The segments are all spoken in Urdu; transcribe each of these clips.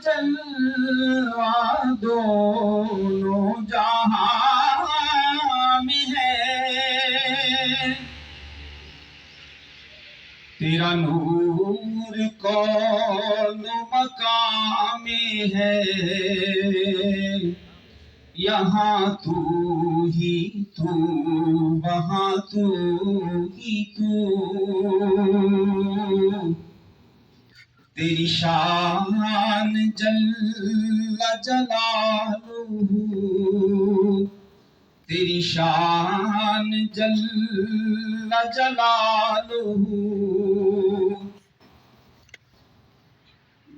جلوہ دونوں جہاں میں ہے، تیرا نور کون مقام میں ہے، یہاں تو ہی تو، وہاں تو ہی تو، تیری شان جل جلالہ، تیری شان جل جلالہ،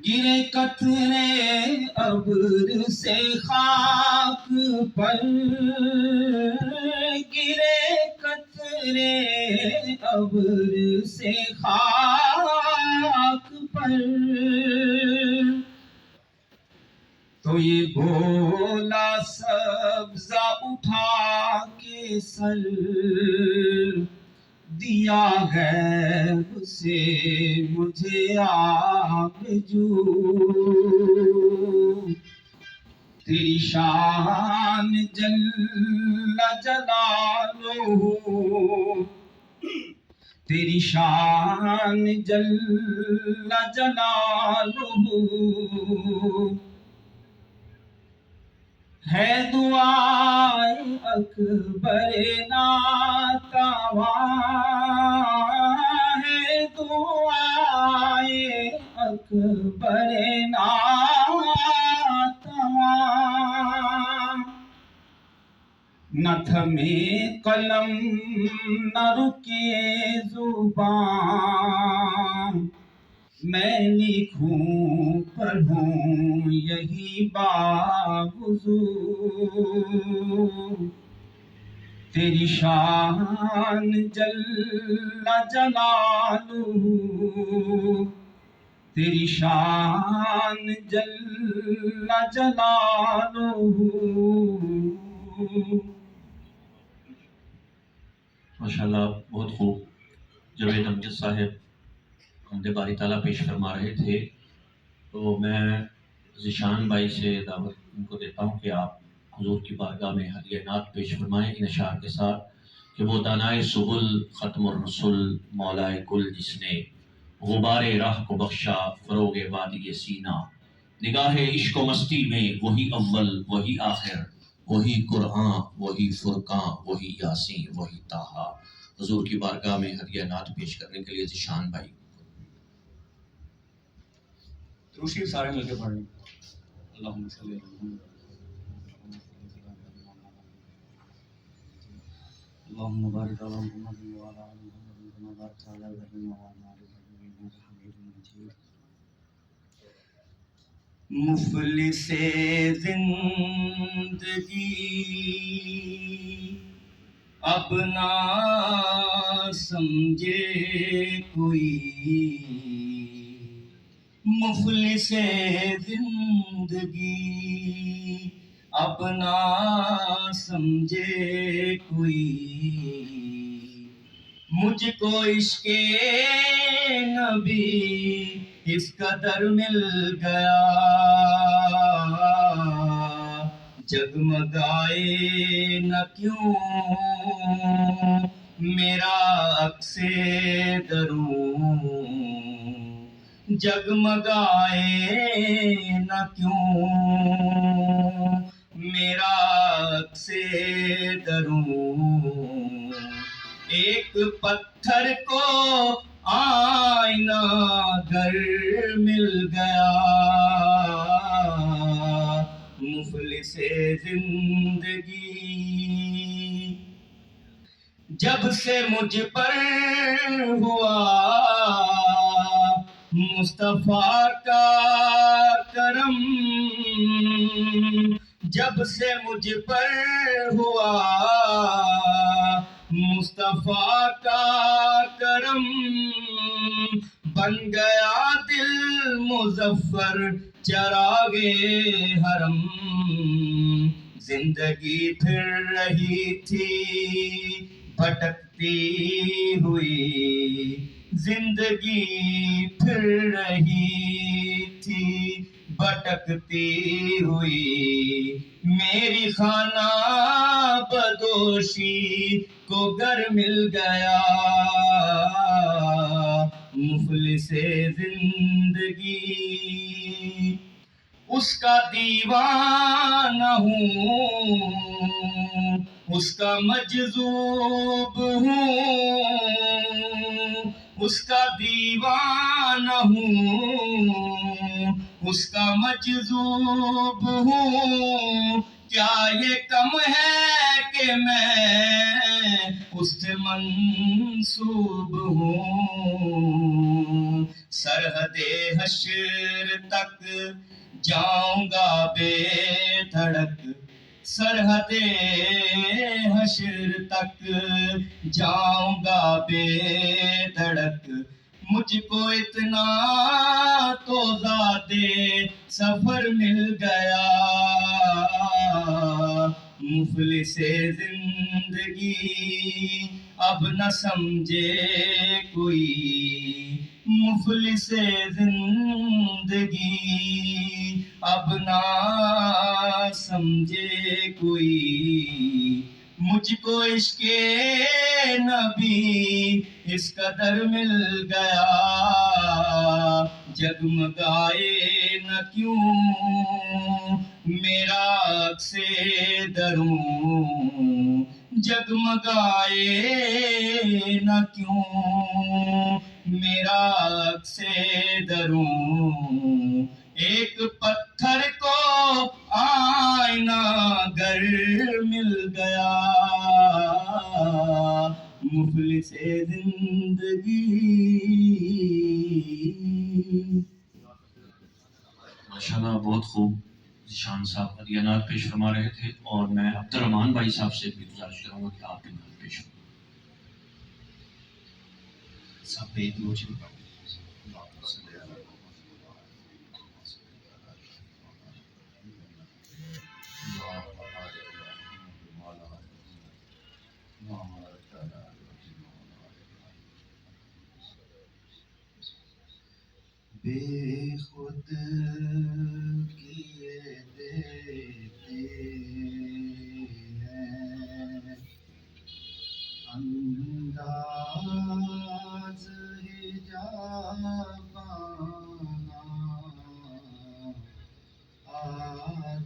گرے قطرے ابر سے خاک پر، گرے قطرے ابر سے خاک پر، تو یہ بولا سبزہ اٹھا کے سر، دیا ہے اسے مجھے آرزو، تیری شان جل جلالہ، تیری شان جل جلالہ، ہے دعائے اکبر ناتواں، ہے دعائے اکبر ناتواں، نہ تھمے قلم نہ رکے زبان، میں لکھوں پڑھوں یہی باوضو، تیری شان جل جلالہ، تیری شان جل جلالہ۔ ماشاءاللہ بہت خوب جاوید امجد صاحب حمد باری تعالیٰ پیش فرما رہے تھے، تو میں ذیشان بھائی سے دعوت ان کو دیتا ہوں کہ آپ حضور کی بارگاہ میں ہدیہ نعت پیش فرمائیں ان اشعار کے ساتھ کہ وہ دانائے سبل ختم الرسل مولائے کل جس نے غبار راہ کو بخشا فروغ وادی سینہ، نگاہ عشق و مستی میں وہی اول وہی آخر، وہی قرآن وہی فرقان وہی یاسین وہی طٰہٰ۔ حضور کی بارگاہ میں ہدیہ نعت پیش کرنے کے لیے ذیشان بھائی۔ درود سارے مل کے پڑھ لیں۔ اللہم صلی اللہ اللہم بارک علی محمد وعلی آل محمد کما بارکت علی ابراہیم وعلی آل ابراہیم انک حمید مجید۔ مفلس زندگی اب نہ سمجھے کوئی، مفلس زندگی اب نہ سمجھے کوئی، مجھ کو عشق نبی اس قدر مل گیا، جگمگائے نہ کیوں میرا عکس دروں، جگمگائے نہ کیوں میرا عکس دروں، ایک پتھر کو آئینہ گر مل گیا، مفلس زندگی جب سے مجھ پر ہوا مصطفیٰ کا کرم، جب سے مجھ پر ہوا مصطفیٰ کا کرم، بن گیا دل مظفر چراغ حرم، زندگی پھر رہی تھی بھٹکتی ہوئی، زندگی پھر رہی تھی بھٹکتی ہوئی میری خانہ بدوشی کو گھر مل گیا، مفلس زندگی اس کا دیوانہ ہوں، اس کا مجذوب ہوں، اس کا دیوانہ ہوں، اس کا مجذوب ہوں۔ کیا یہ کم ہے کہ میں اس سے منسوب ہوں؟ سرحد حشر تک جاؤں گا بے دھڑک، سرحد حشر تک جاؤں گا بے دھڑک، مجھ کو اتنا تو ذات سفر مل گیا، مفلس زندگی اب نہ سمجھے کوئی، مفلس زندگی اب نہ سمجھے کوئی، مجھ کو عشق نبی اس قدر مل گیا، جگمگائے نہ کیوں میرا عکس دروں، جگمگائے نہ کیوں میرا عکس دروں، ایک پتھر کو آئینہ گر مل گیا، مفلس زندگی۔ ماشاءاللہ بہت خوب ذیشان صاحب ادیانات پیش فرما رہے تھے، اور میں عبد الرحمان بھائی صاحب سے بھی گزارش کروں گا کہ آپ بھی نعت پیش کریں۔ سب پہ ایک مجھے بے خود کیے دیتے ہیں انداز حجابانا،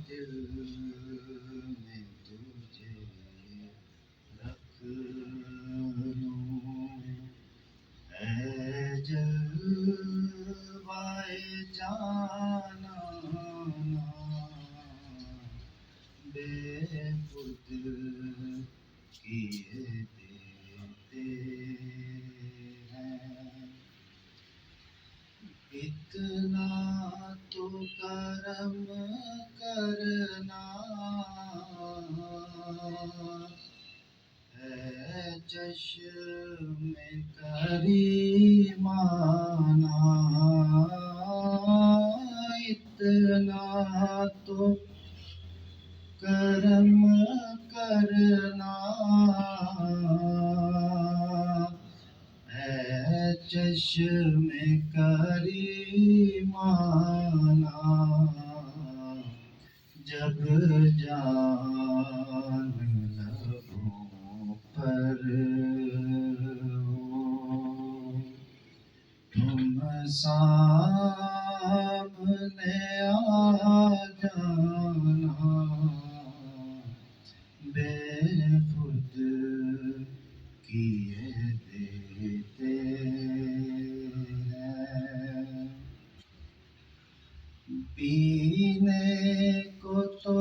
دل میں تجھے رکھ لوں، اے جلوۂ جانانا، بے خود کیے دیتے ہیں، اتنا تو کرم کرنا، اے چشم کریمانہ، اتنا تو کرم کرنا، اے چشم کریمانہ، جب جان لبوں پر ہو تم سامنے آ جانا، بے خود کیے دیتے ہیں، پینے کو تو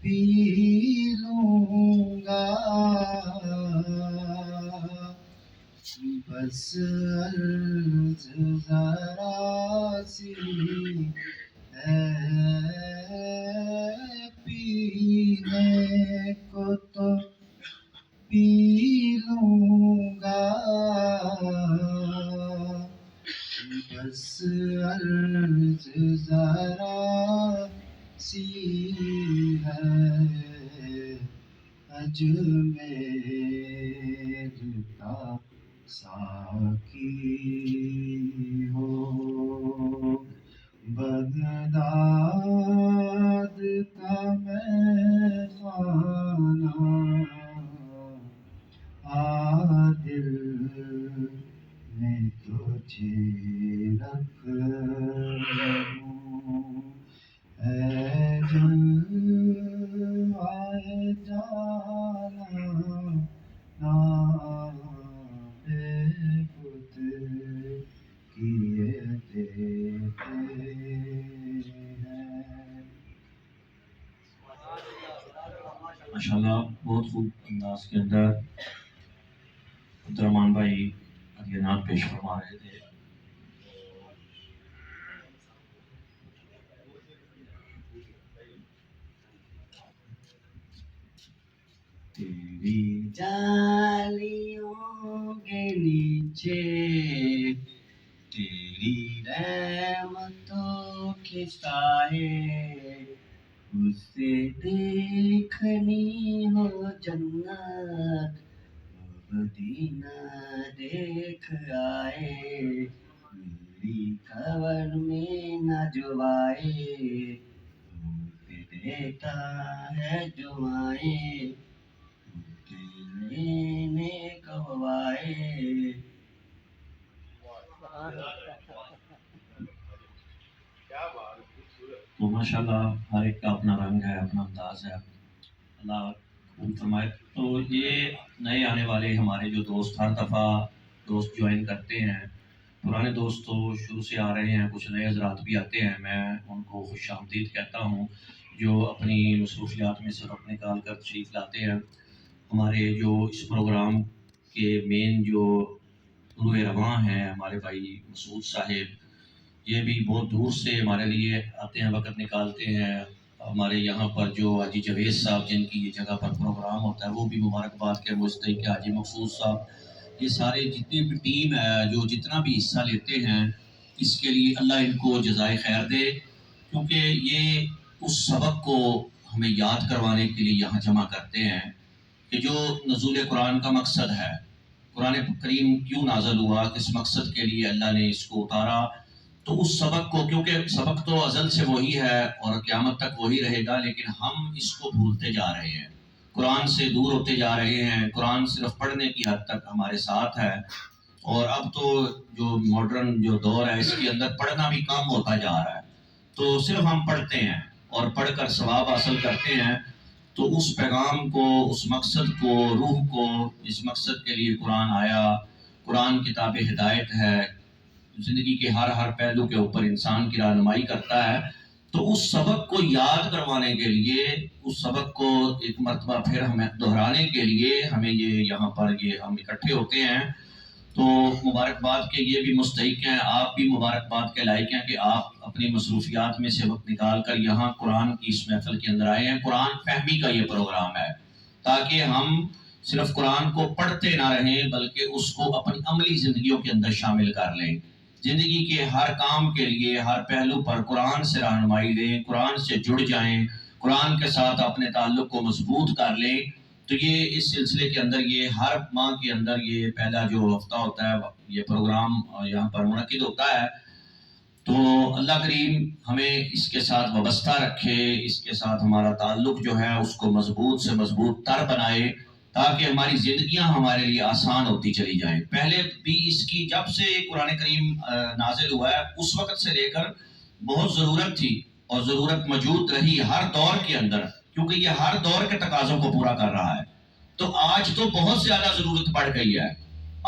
پی لوں گا، بس عرض ذرا سی ہے، پینے کو تو پی لوں گا، بس عرض ذرا سی ہے، اجمیر کا ساقی ہو، بغیر داد کا میں خانہ عادل میں تجھے رکھ لوں اے جلوائے جانا نام بت کیے دیتے ہیں. ماشاءاللہ بہت خوب انداز کے اندر عبدالرحمان بھائی ادینات پیش فرما رہے تھے. تیری جالیوں کے نیچے تیری رحمتوں کے سائے اسے دیکھنی ہو جنت مدینہ دیکھ آئے میری خبر میں نہ جو آئے اسے دیتا ہے جو آئے لینے کب آئے. تو ماشاءاللہ ہر ایک کا اپنا رنگ ہے، اپنا انداز ہے. اللہ خوب فرمائے. تو یہ نئے آنے والے ہمارے جو دوست ہر دفعہ دوست جوائن کرتے ہیں، پرانے دوست تو شروع سے آ رہے ہیں، کچھ نئے حضرات بھی آتے ہیں، میں ان کو خوش آمدید کہتا ہوں جو اپنی مصروفیات میں سے وقت نکال کر تشریف لاتے ہیں. ہمارے جو اس پروگرام کے مین جو روح رواں ہیں ہمارے بھائی مسعود صاحب، یہ بھی بہت دور سے ہمارے لیے آتے ہیں، وقت نکالتے ہیں. ہمارے یہاں پر جو حاجی جوید صاحب جن کی یہ جگہ پر پروگرام ہوتا ہے وہ بھی مبارکباد کے مستحق ہے. حاجی مقصود صاحب، یہ سارے جتنی بھی ٹیم ہے جو جتنا بھی حصہ لیتے ہیں، اس کے لیے اللہ ان کو جزائے خیر دے، کیونکہ یہ اس سبق کو ہمیں یاد کروانے کے لیے یہاں جمع کرتے ہیں کہ جو نزول قرآن کا مقصد ہے. قرآن کریم کیوں نازل ہوا، کس مقصد کے لیے اللہ نے اس کو اتارا، تو اس سبق کو، کیونکہ سبق تو ازل سے وہی ہے اور قیامت تک وہی رہے گا، لیکن ہم اس کو بھولتے جا رہے ہیں، قرآن سے دور ہوتے جا رہے ہیں. قرآن صرف پڑھنے کی حد تک ہمارے ساتھ ہے، اور اب تو جو ماڈرن جو دور ہے اس کے اندر پڑھنا بھی کم ہوتا جا رہا ہے. تو صرف ہم پڑھتے ہیں اور پڑھ کر ثواب حاصل کرتے ہیں. تو اس پیغام کو، اس مقصد کو، روح کو، اس مقصد کے لیے قرآن آیا. قرآن کتاب ہدایت ہے، زندگی کے ہر پہلو کے اوپر انسان کی رہنمائی کرتا ہے. تو اس سبق کو یاد کروانے کے لیے، اس سبق کو ایک مرتبہ پھر ہمیں دہرانے کے لیے ہمیں یہ یہاں پر یہ ہم اکٹھے ہوتے ہیں. تو مبارکباد کے یہ بھی مستحق ہیں، آپ بھی مبارکباد کے لائق ہیں کہ آپ اپنی مصروفیات میں سے وقت نکال کر یہاں قرآن کی اس محفل کے اندر آئے ہیں. قرآن فہمی کا یہ پروگرام ہے تاکہ ہم صرف قرآن کو پڑھتے نہ رہیں بلکہ اس کو اپنی عملی زندگیوں کے اندر شامل کر لیں. زندگی کے ہر کام کے لیے، ہر پہلو پر قرآن سے رہنمائی لیں، قرآن سے جڑ جائیں، قرآن کے ساتھ اپنے تعلق کو مضبوط کر لیں. تو یہ اس سلسلے کے اندر یہ ہر ماہ کے اندر یہ پہلا جو ہفتہ ہوتا ہے یہ پروگرام یہاں پر منعقد ہوتا ہے. تو اللہ کریم ہمیں اس کے ساتھ وابستہ رکھے، اس کے ساتھ ہمارا تعلق جو ہے اس کو مضبوط سے مضبوط تر بنائے تاکہ ہماری زندگیاں ہمارے لیے آسان ہوتی چلی جائیں. پہلے بھی اس کی جب سے قرآن کریم نازل ہوا ہے اس وقت سے لے کر بہت ضرورت تھی اور ضرورت موجود رہی ہر دور کے اندر، کیونکہ یہ ہر دور کے تقاضوں کو پورا کر رہا ہے. تو آج تو بہت زیادہ ضرورت پڑ گئی ہے،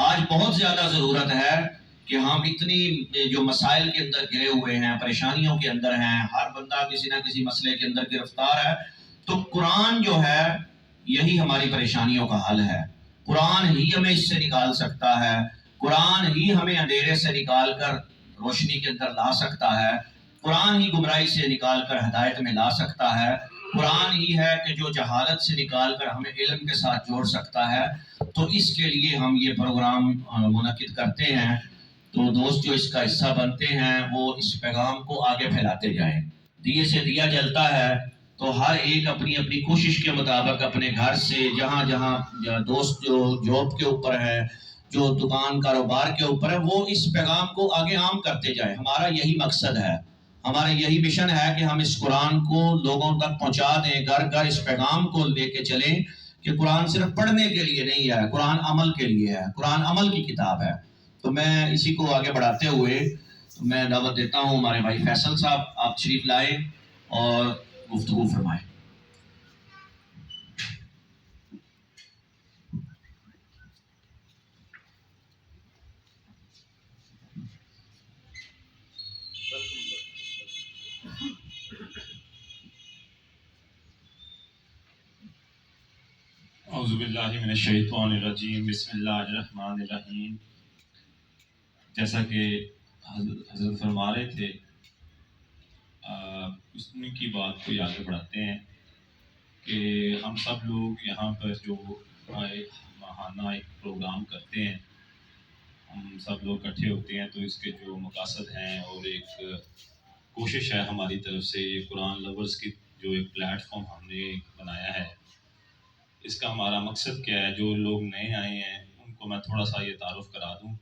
آج بہت زیادہ ضرورت ہے کہ ہم اتنی جو مسائل کے اندر گھرے ہوئے ہیں، پریشانیوں کے اندر ہیں، ہر بندہ کسی نہ کسی مسئلے کے اندر گرفتار ہے. تو قرآن جو ہے یہی ہماری پریشانیوں کا حل ہے. قرآن ہی ہمیں اس سے نکال سکتا ہے، قرآن ہی ہمیں اندھیرے سے نکال کر روشنی کے اندر لا سکتا ہے، قرآن ہی گمراہی سے نکال کر ہدایت میں لا سکتا ہے، قرآن ہی ہے کہ جو جہالت سے نکال کر ہمیں علم کے ساتھ جوڑ سکتا ہے. تو اس کے لیے ہم یہ پروگرام منعقد کرتے ہیں. تو دوست جو اس کا حصہ بنتے ہیں وہ اس پیغام کو آگے پھیلاتے جائیں. دیے سے دیا جلتا ہے تو ہر ایک اپنی اپنی کوشش کے مطابق اپنے گھر سے جہاں دوست جو جاب کے اوپر ہے، جو دکان کاروبار کے اوپر ہے، وہ اس پیغام کو آگے عام کرتے جائیں. ہمارا یہی مقصد ہے. ہمارا یہی مشن ہے کہ ہم اس قرآن کو لوگوں تک پہنچا دیں، گھر گھر اس پیغام کو لے کے چلیں کہ قرآن صرف پڑھنے کے لیے نہیں ہے، قرآن عمل کے لیے ہے، قرآن عمل کی کتاب ہے۔ تو میں اسی کو آگے بڑھاتے ہوئے میں دعوت دیتا ہوں ہمارے بھائی فیصل صاحب، آپ تشریف لائیں اور گفتگو فرمائیں۔ اعوذ باللہ من الشیطان الرجیم، بسم اللہ الرحمن الرحیم۔ جیسا کہ حضرت فرما رہے تھے، اس کی بات کو آگے بڑھاتے ہیں کہ ہم سب لوگ یہاں پر جو ماہانہ ایک پروگرام کرتے ہیں، ہم سب لوگ اکٹھے ہوتے ہیں، تو اس کے جو مقاصد ہیں اور ایک کوشش ہے ہماری طرف سے، یہ قرآن لورز کی جو ایک پلیٹ فارم ہم نے بنایا ہے، اس کا ہمارا مقصد کیا ہے؟ جو لوگ نئے آئے ہیں ان کو میں تھوڑا سا یہ تعارف کرا دوں۔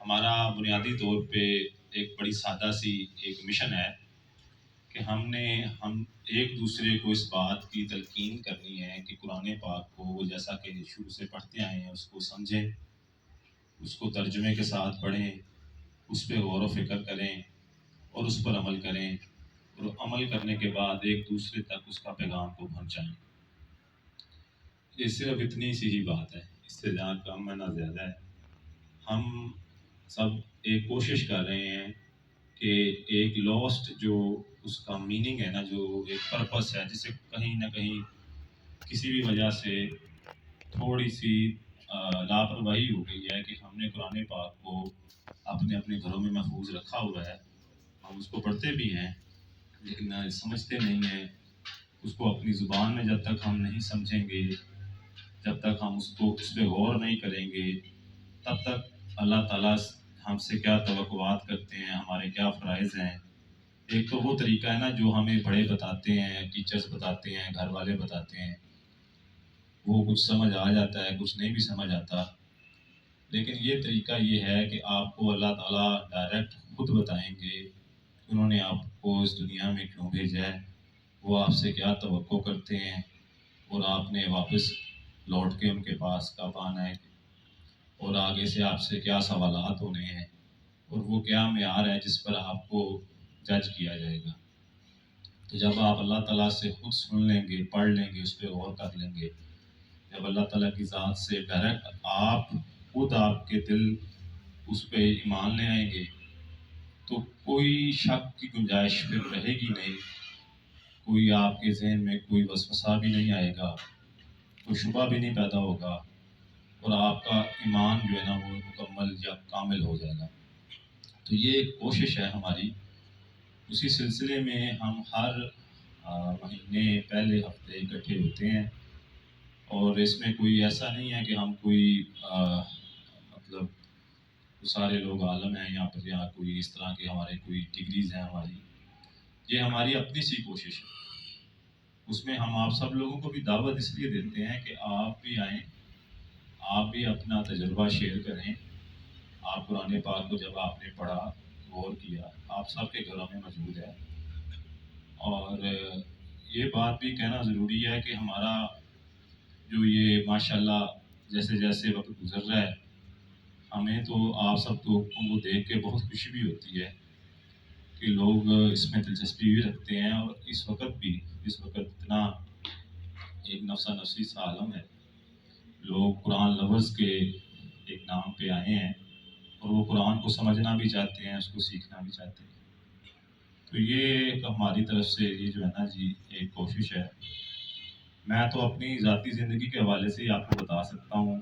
ہمارا بنیادی طور پہ ایک بڑی سادہ سی ایک مشن ہے کہ ہم ایک دوسرے کو اس بات کی تلقین کرنی ہے کہ قرآن پاک کو جیسا کہ شروع سے پڑھتے آئے ہیں اس کو سمجھیں، اس کو ترجمے کے ساتھ پڑھیں، اس پہ غور و فکر کریں اور اس پر عمل کریں، اور عمل کرنے کے بعد ایک دوسرے تک اس کا پیغام کو پہنچائیں۔ یہ صرف اتنی سی ہی بات ہے، اس سے زیادہ کم ہے نہ زیادہ ہے۔ ہم سب ایک کوشش کر رہے ہیں کہ ایک لاسٹ جو اس کا میننگ ہے نا، جو ایک پرپس ہے، جسے کہیں نہ کہیں کسی بھی وجہ سے تھوڑی سی لاپرواہی ہو گئی ہے کہ ہم نے قرآن پاک کو اپنے گھروں میں محفوظ رکھا ہوا ہے، ہم اس کو پڑھتے بھی ہیں لیکن سمجھتے نہیں ہیں اس کو۔ اپنی زبان میں جب تک ہم نہیں سمجھیں گے، جب تک ہم اس پہ غور نہیں کریں گے، تب تک اللہ تعالیٰ ہم سے کیا توقعات کرتے ہیں، ہمارے کیا فرائض ہیں۔ ایک تو وہ طریقہ ہے نا جو ہمیں بڑے بتاتے ہیں، ٹیچرز بتاتے ہیں، گھر والے بتاتے ہیں، وہ کچھ سمجھ آ جاتا ہے، کچھ نہیں بھی سمجھ آتا۔ لیکن یہ طریقہ یہ ہے کہ آپ کو اللہ تعالیٰ ڈائریکٹ خود بتائیں گے انہوں نے آپ کو اس دنیا میں کیوں بھیجا ہے، وہ آپ سے کیا توقع کرتے ہیں، اور آپ نے واپس لوٹ کے ان کے پاس کب آنا ہے، اور آگے سے آپ سے کیا سوالات ہونے ہیں، اور وہ کیا معیار ہے جس پر آپ کو جج کیا جائے گا۔ تو جب آپ اللہ تعالیٰ سے خود سن لیں گے، پڑھ لیں گے، اس پہ غور کر لیں گے، جب اللہ تعالیٰ کی ذات سے ڈائریکٹ آپ خود آپ کے دل اس پہ ایمان لے آئیں گے، تو کوئی شک کی گنجائش پھر رہے گی نہیں، کوئی آپ کے ذہن میں کوئی وسوسہ بھی نہیں آئے گا، کوئی شبہ بھی نہیں پیدا ہوگا، اور آپ کا ایمان جو ہے نا وہ مکمل یا کامل ہو جائے گا۔ تو یہ ایک کوشش ہے ہماری۔ اسی سلسلے میں ہم ہر مہینے پہلے ہفتے اکٹھے ہوتے ہیں، اور اس میں کوئی ایسا نہیں ہے کہ ہم کوئی مطلب سارے لوگ عالم ہیں یہاں پر، یا کوئی اس طرح کے ہمارے کوئی ڈگریز ہیں ہماری۔ یہ ہماری اپنی سی کوشش ہے۔ اس میں ہم آپ سب لوگوں کو بھی دعوت اس لیے دیتے ہیں کہ آپ بھی آئیں، آپ بھی اپنا تجربہ شیئر کریں۔ آپ قرآن پاک کو جب آپ نے پڑھا، غور کیا، آپ سب کے گھروں میں موجود ہے، اور یہ بات بھی کہنا ضروری ہے کہ ہمارا جو یہ ماشاءاللہ جیسے جیسے وقت گزر رہا ہے، ہمیں تو آپ سب لوگوں کو دیکھ کے بہت خوشی بھی ہوتی ہے کہ لوگ اس میں دلچسپی بھی رکھتے ہیں، اور اس وقت اتنا ایک نفسا نفسی سا عالم ہے، لوگ قرآن لورز کے ایک نام پہ آئے ہیں، اور وہ قرآن کو سمجھنا بھی چاہتے ہیں، اس کو سیکھنا بھی چاہتے ہیں۔ تو یہ ہماری طرف سے یہ جو ہے نا جی ایک کوشش ہے۔ میں تو اپنی ذاتی زندگی کے حوالے سے ہی آپ کو بتا سکتا ہوں،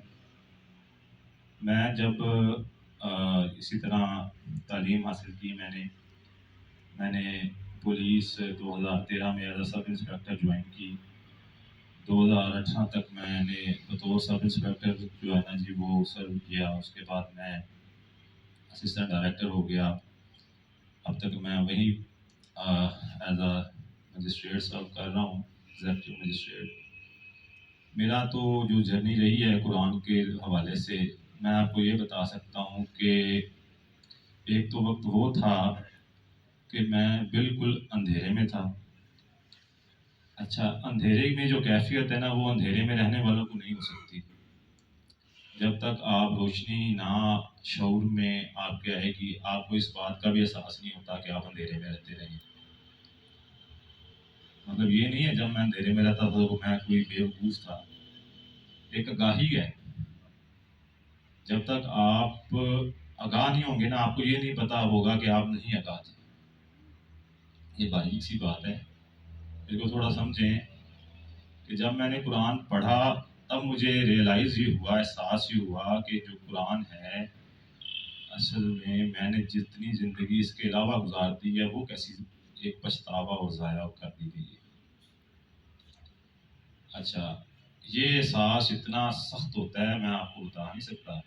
میں جب اسی طرح تعلیم حاصل کی، میں نے پولیس 2013 میں as a sub inspector join کی۔ 2018 تک میں نے بطور سب انسپیکٹر جو ہے نا جی وہ سرو کیا، اس کے بعد میں اسسٹنٹ ڈائریکٹر ہو گیا۔ اب تک میں وہی ایز اے مجسٹریٹ سرو کر رہا ہوں، ایگزیکٹو مجسٹریٹ۔ میرا تو جو جرنی رہی ہے قرآن کے حوالے سے، میں آپ کو یہ بتا سکتا ہوں کہ ایک تو وقت وہ تھا کہ میں بالکل اندھیرے میں تھا. اچھا، اندھیرے میں جو کیفیت ہے نا وہ اندھیرے میں رہنے والوں کو نہیں ہو سکتی. جب تک آپ روشنی نہ شعور میں آپ کے آئے گی، آپ کو اس بات کا بھی احساس نہیں ہوتا کہ آپ اندھیرے میں رہتے رہیں. مطلب یہ نہیں ہے جب میں اندھیرے میں رہتا تھا تو میں کوئی بیوقوف تھا. ایک آگاہی ہے. جب تک آپ آگاہ نہیں ہوں گے نا، آپ کو یہ نہیں پتا ہوگا کہ آپ نہیں آگاہ تھے. یہ باریک سی بات ہے، اس کو تھوڑا سمجھیں. کہ جب میں نے قرآن پڑھا تب مجھے ریئلائز یہ ہوا، احساس یہ ہوا کہ جو قرآن ہے اصل میں نے جتنی زندگی اس کے علاوہ گزار دی ہے وہ کیسی ایک پچھتاوا اور ضائع کر دی گئی ہے. اچھا، یہ احساس اتنا سخت ہوتا ہے میں آپ کو بتا نہیں سکتا.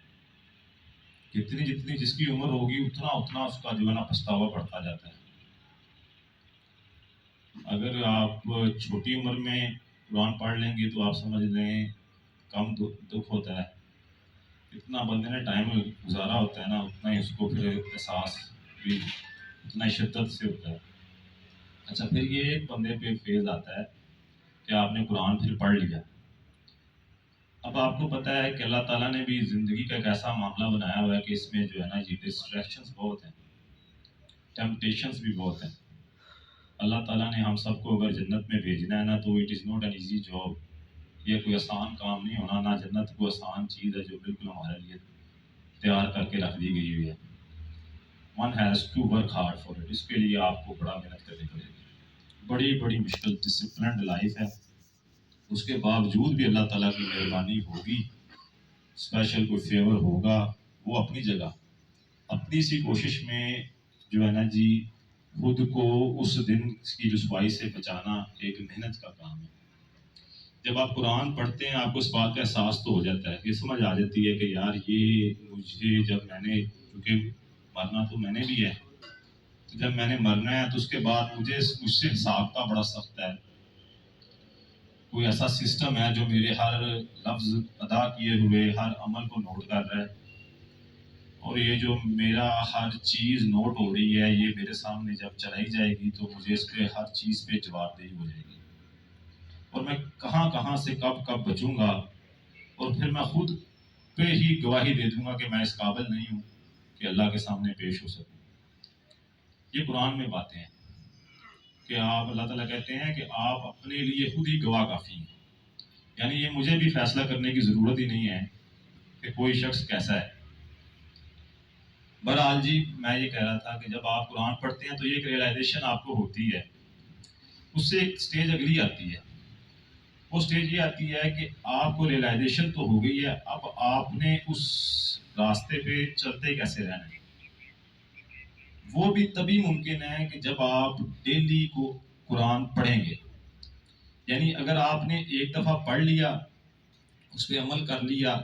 جتنی جس کی عمر ہوگی اتنا اس کا جو ہے نا پچھتاوا بڑھتا جاتا ہے. اگر آپ چھوٹی عمر میں قرآن پڑھ لیں گے تو آپ سمجھ لیں کم دکھ ہوتا ہے. اتنا بندے نے ٹائم گزارا ہوتا ہے نا اتنا ہی اس کو پھر احساس بھی اتنا ہی شدت سے ہوتا ہے. اچھا، پھر یہ ایک بندے پہ فیز آتا ہے کہ آپ نے قرآن پھر پڑھ لیا. اب آپ کو پتہ ہے کہ اللہ تعالیٰ نے بھی زندگی کا ایک ایسا معاملہ بنایا ہوا ہے کہ اس میں جو ہے نا یہ ڈسٹریکشنز بہت ہیں، ٹیمپٹیشنز بھی بہت ہیں. اللہ تعالیٰ نے ہم سب کو اگر جنت میں بھیجنا ہے نا تو it is not an easy job. یہ کوئی آسان کام نہیں ہونا، نہ جنت کو آسان چیز ہے جو بالکل ہمارے لیے تیار کر کے رکھ دی گئی ہوئی ہے. One has to work hard for it. اس کے لیے آپ کو بڑا محنت کرنی پڑے گی. بڑی مشکل ڈسپلنڈ لائف ہے. اس کے باوجود بھی اللہ تعالیٰ کی مہربانی ہوگی، اسپیشل کوئی فیور ہوگا. وہ اپنی جگہ اپنی سی کوشش میں جو ہے نا جی خود کو اس دن کی رسوائی سے بچانا ایک محنت کا کام ہے. جب آپ قرآن پڑھتے ہیں آپ کو اس بات کا احساس تو ہو جاتا ہے، یہ سمجھ آ جاتی ہے کہ یار یہ مجھے جب میں نے، کیونکہ مرنا تو میں نے بھی ہے، جب میں نے مرنا ہے تو اس کے بعد مجھ سے حساب کا بڑا سخت ہے. کوئی ایسا سسٹم ہے جو میرے ہر لفظ ادا کیے ہوئے ہر عمل کو نوٹ کر رہا ہے، اور یہ جو میرا ہر چیز نوٹ ہو رہی ہے یہ میرے سامنے جب چلائی جائے گی تو مجھے اس پہ ہر چیز پہ جواب دہی ہو جائے گی. اور میں کہاں سے کب بچوں گا، اور پھر میں خود پہ ہی گواہی دے دوں گا کہ میں اس قابل نہیں ہوں کہ اللہ کے سامنے پیش ہو سکوں. یہ قرآن میں باتیں ہیں کہ آپ، اللہ تعالیٰ کہتے ہیں کہ آپ اپنے لیے خود ہی گواہ کافی ہیں. یعنی یہ مجھے بھی فیصلہ کرنے کی ضرورت ہی نہیں ہے کہ کوئی شخص کیسا ہے. بہرحال جی میں یہ کہہ رہا تھا کہ جب آپ قرآن پڑھتے ہیں تو یہ ایک ریئلائزیشن آپ کو ہوتی ہے. اس سے ایک سٹیج اگلی آتی ہے. وہ سٹیج یہ آتی ہے کہ آپ کو ریئلائزیشن تو ہو گئی ہے، اب آپ نے اس راستے پہ چلتے کیسے رہنا ہے. وہ بھی تبھی ممکن ہے کہ جب آپ ڈیلی کو قرآن پڑھیں گے. یعنی اگر آپ نے ایک دفعہ پڑھ لیا، اس پہ عمل کر لیا،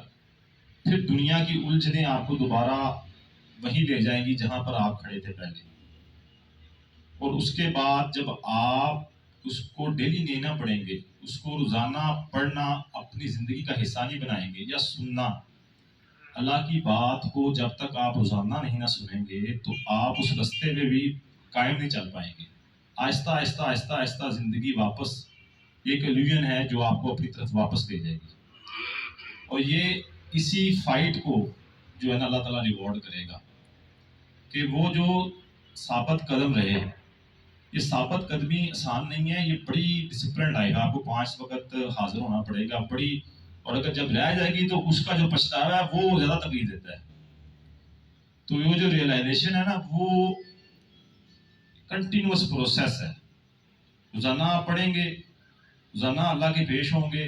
پھر دنیا کی الجھنیں آپ کو دوبارہ وہیں لے جائیں گی جہاں پر آپ کھڑے تھے پہلے. اور اس کے بعد جب آپ اس کو ڈیلی نہیں نہ پڑھیں گے، اس کو روزانہ پڑھنا اپنی زندگی کا حصہ نہیں بنائیں گے، یا سننا اللہ کی بات کو جب تک آپ روزانہ نہیں نہ سنیں گے تو آپ اس رستے پہ بھی قائم نہیں چل پائیں گے. آہستہ زندگی واپس، یہ ایک ایلیوژن ہے جو آپ کو اپنی طرف واپس لے جائے گی. اور یہ اسی فائٹ کو جو ہے نا اللہ تعالیٰ ریوارڈ کرے گا کہ وہ جو ثابت قدم رہے. یہ ثابت قدمی آسان نہیں ہے، یہ بڑی ڈسپلن لائف ہے. آپ کو 5 وقت حاضر ہونا پڑے گا بڑی، اور اگر جب رہ جائے گی تو اس کا جو پچھتاوا ہے وہ زیادہ تکلیف دیتا ہے. تو وہ جو ریئلائزیشن ہے نا وہ کنٹینیوس پروسیس ہے. روزانہ آپ پڑھیں گے، روزانہ اللہ کے پیش ہوں گے،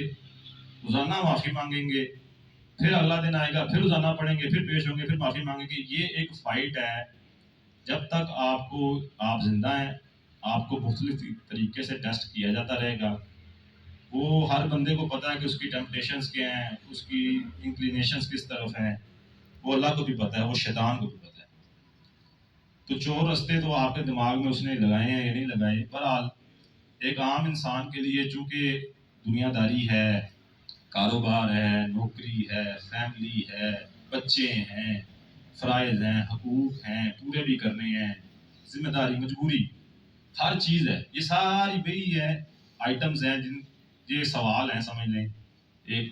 روزانہ معافی مانگیں گے، پھر اگلا دن آئے گا پھر روزانہ پڑھیں گے، پھر پیش ہوں گے، پھر معافی مانگیں گے. یہ ایک فائٹ ہے. جب تک آپ زندہ ہیں آپ کو مختلف طریقے سے ٹیسٹ کیا جاتا رہے گا. وہ ہر بندے کو پتا ہے کہ اس کی ٹیمپٹیشنز کیا ہیں، اس کی انکلینیشنز کس طرف ہیں. وہ اللہ کو بھی پتا ہے، وہ شیطان کو بھی پتا ہے. تو چور رستے تو آپ کے دماغ میں اس نے لگائے ہیں یا نہیں لگائے. بہرحال ایک عام انسان کے لیے چونکہ دنیا داری ہے، کاروبار ہے، نوکری ہے، فیملی ہے، بچے ہیں، فرائض ہیں، حقوق ہیں، پورے بھی کرنے ہیں، ذمہ داری مجبوری ہر چیز ہے. یہ ساری وہی ہے آئٹمز ہیں جن یہ سوال ہیں سمجھ لیں ایک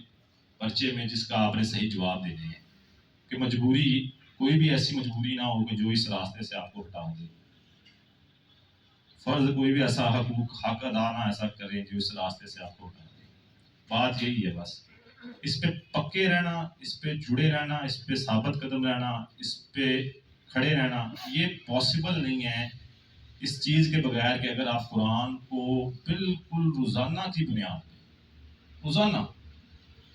پرچے میں جس کا آپ نے صحیح جواب دینے ہیں کہ مجبوری کوئی بھی ایسی مجبوری نہ ہو کہ جو اس راستے سے آپ کو ہٹا دے. فرض کوئی بھی ایسا حق ادا نہ ایسا کریں جو اس راستے سے آپ کو ہٹا دے. بات یہی ہے بس اس پہ پکے رہنا, اس پہ جڑے رہنا, اس پہ ثابت قدم رہنا, اس پہ کھڑے رہنا. یہ پاسبل نہیں ہے اس چیز کے بغیر کہ اگر آپ قرآن کو بالکل روزانہ کی بنیاد پہ روزانہ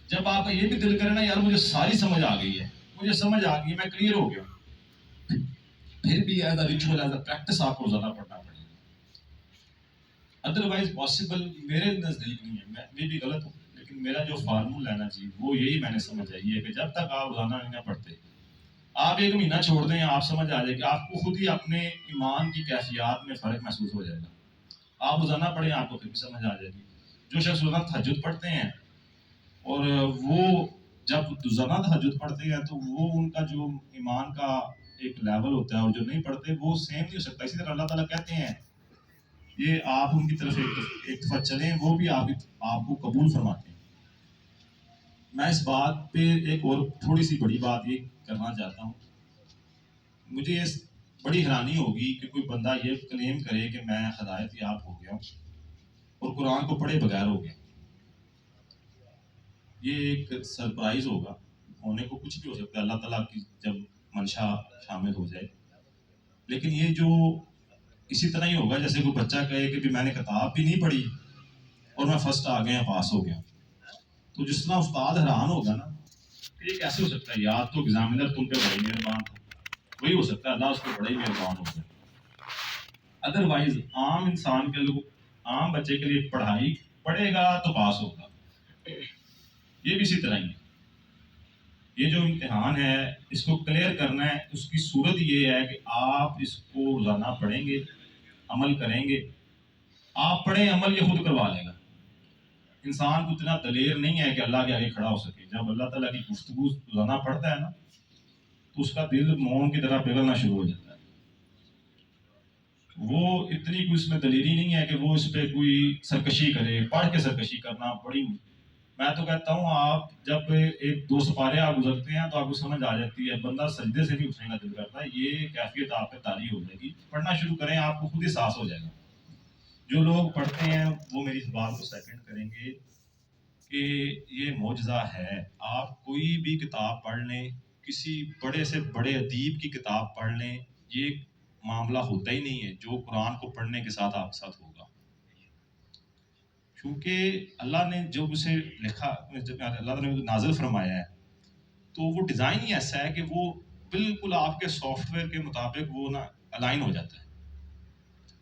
جب آپ کا یہ بھی دل کرے نا یار مجھے ساری سمجھ آ گئی ہے, مجھے سمجھ آ گئی ہے, میں کلیئر ہو گیا, پھر بھی as a ritual as a practice آپ کو روزانہ پڑھنا پڑے گا. ادروائز پاسبل میرے نزدیک نہیں ہے. میں بھی غلط ہوں لیکن میرا جو فارمول ہے نا جی وہ یہی میں نے سمجھ آئی ہے کہ جب تک آپ روزانہ نہیں نہ پڑھتے, آپ ایک مہینہ چھوڑ دیں آپ سمجھ آ جائے کہ آپ کو خود ہی اپنے ایمان کی کیفیات میں فرق محسوس ہو جائے گا. آپ روزانہ پڑھیں آپ کو پھر بھی سمجھ آ جائے گی. جو شخص روزانہ تہجد پڑھتے ہیں اور وہ جب روزانہ تہجد پڑھتے ہیں تو وہ ان کا جو ایمان کا ایک لیول ہوتا ہے اور جو نہیں پڑھتے وہ سیم نہیں ہو سکتا. اسی طرح اللہ تعالیٰ کہتے ہیں یہ آپ ان کی طرف ایک دفعہ چلیں وہ بھی آپ کو قبول فرماتے ہیں. میں اس بات پہ ایک اور تھوڑی سی بڑی بات یہ کرنا چاہتا ہوں. مجھے اس بڑی حیرانی ہوگی کہ کوئی بندہ یہ کلیم کرے کہ میں ہدایت یاب ہو گیا ہوں اور قرآن کو پڑھے بغیر ہو گیا. یہ ایک سرپرائز ہوگا, ہونے کو کچھ بھی ہو سکتا ہے اللہ تعالیٰ کی جب منشا شامل ہو جائے. لیکن یہ جو اسی طرح ہی ہوگا جیسے کوئی بچہ کہے کہ میں نے کتاب بھی نہیں پڑھی اور میں فرسٹ آ گیا پاس ہو گیا. تو جس طرح استاد حیران ہوگا نا کہ یہ کیسے ہو سکتا ہے, یا تو ایگزامینر تم پہ بڑی مہربان تھا, وہی ہو سکتا ہے اللہ اس پہ بڑا ہی مہربان ہوگا. ادروائز عام انسان کے لوگ عام بچے کے لیے پڑھائی پڑھے گا تو پاس ہوگا. یہ بھی اسی طرح ہی ہے. یہ جو امتحان ہے اس کو کلیئر کرنا ہے, اس کی صورت یہ ہے کہ آپ اس کو روزانہ پڑھیں گے, عمل کریں گے. آپ پڑھیں عمل یہ خود کروا لے گا. انسان کو اتنا دلیر نہیں ہے کہ اللہ کے آگے کھڑا ہو سکے. جب اللہ تعالیٰ کی گفتگو روزانہ پڑھتا ہے نا تو اس کا دل موم کی طرح پگھلنا شروع ہو جاتا ہے. وہ اتنی کوئی اس میں دلیری نہیں ہے کہ وہ اس پہ کوئی سرکشی کرے. پڑھ کے سرکشی کرنا بڑی, میں تو کہتا ہوں آپ جب ایک دو سپارے آپ گزرتے ہیں تو آپ کو سمجھ آ جاتی ہے, بندہ سجدے سے بھی اٹھنے کا دل کرتا ہے. یہ کیفیت آپ پہ طاری ہو جائے گی. پڑھنا شروع کریں آپ کو خود ہی احساس ہو جائے گا. جو لوگ پڑھتے ہیں وہ میری اس بات کو سیکنڈ کریں گے کہ یہ معجزہ ہے. آپ کوئی بھی کتاب پڑھ لیں, کسی بڑے سے بڑے ادیب کی کتاب پڑھ لیں, یہ معاملہ ہوتا ہی نہیں ہے جو قرآن کو پڑھنے کے ساتھ آپ کے ساتھ ہوگا. کیونکہ اللہ نے جب اسے لکھا, جب اللہ نے نازل فرمایا ہے تو وہ ڈیزائن ہی ایسا ہے کہ وہ بالکل آپ کے سافٹ ویئر کے مطابق وہ نا الائن ہو جاتا ہے.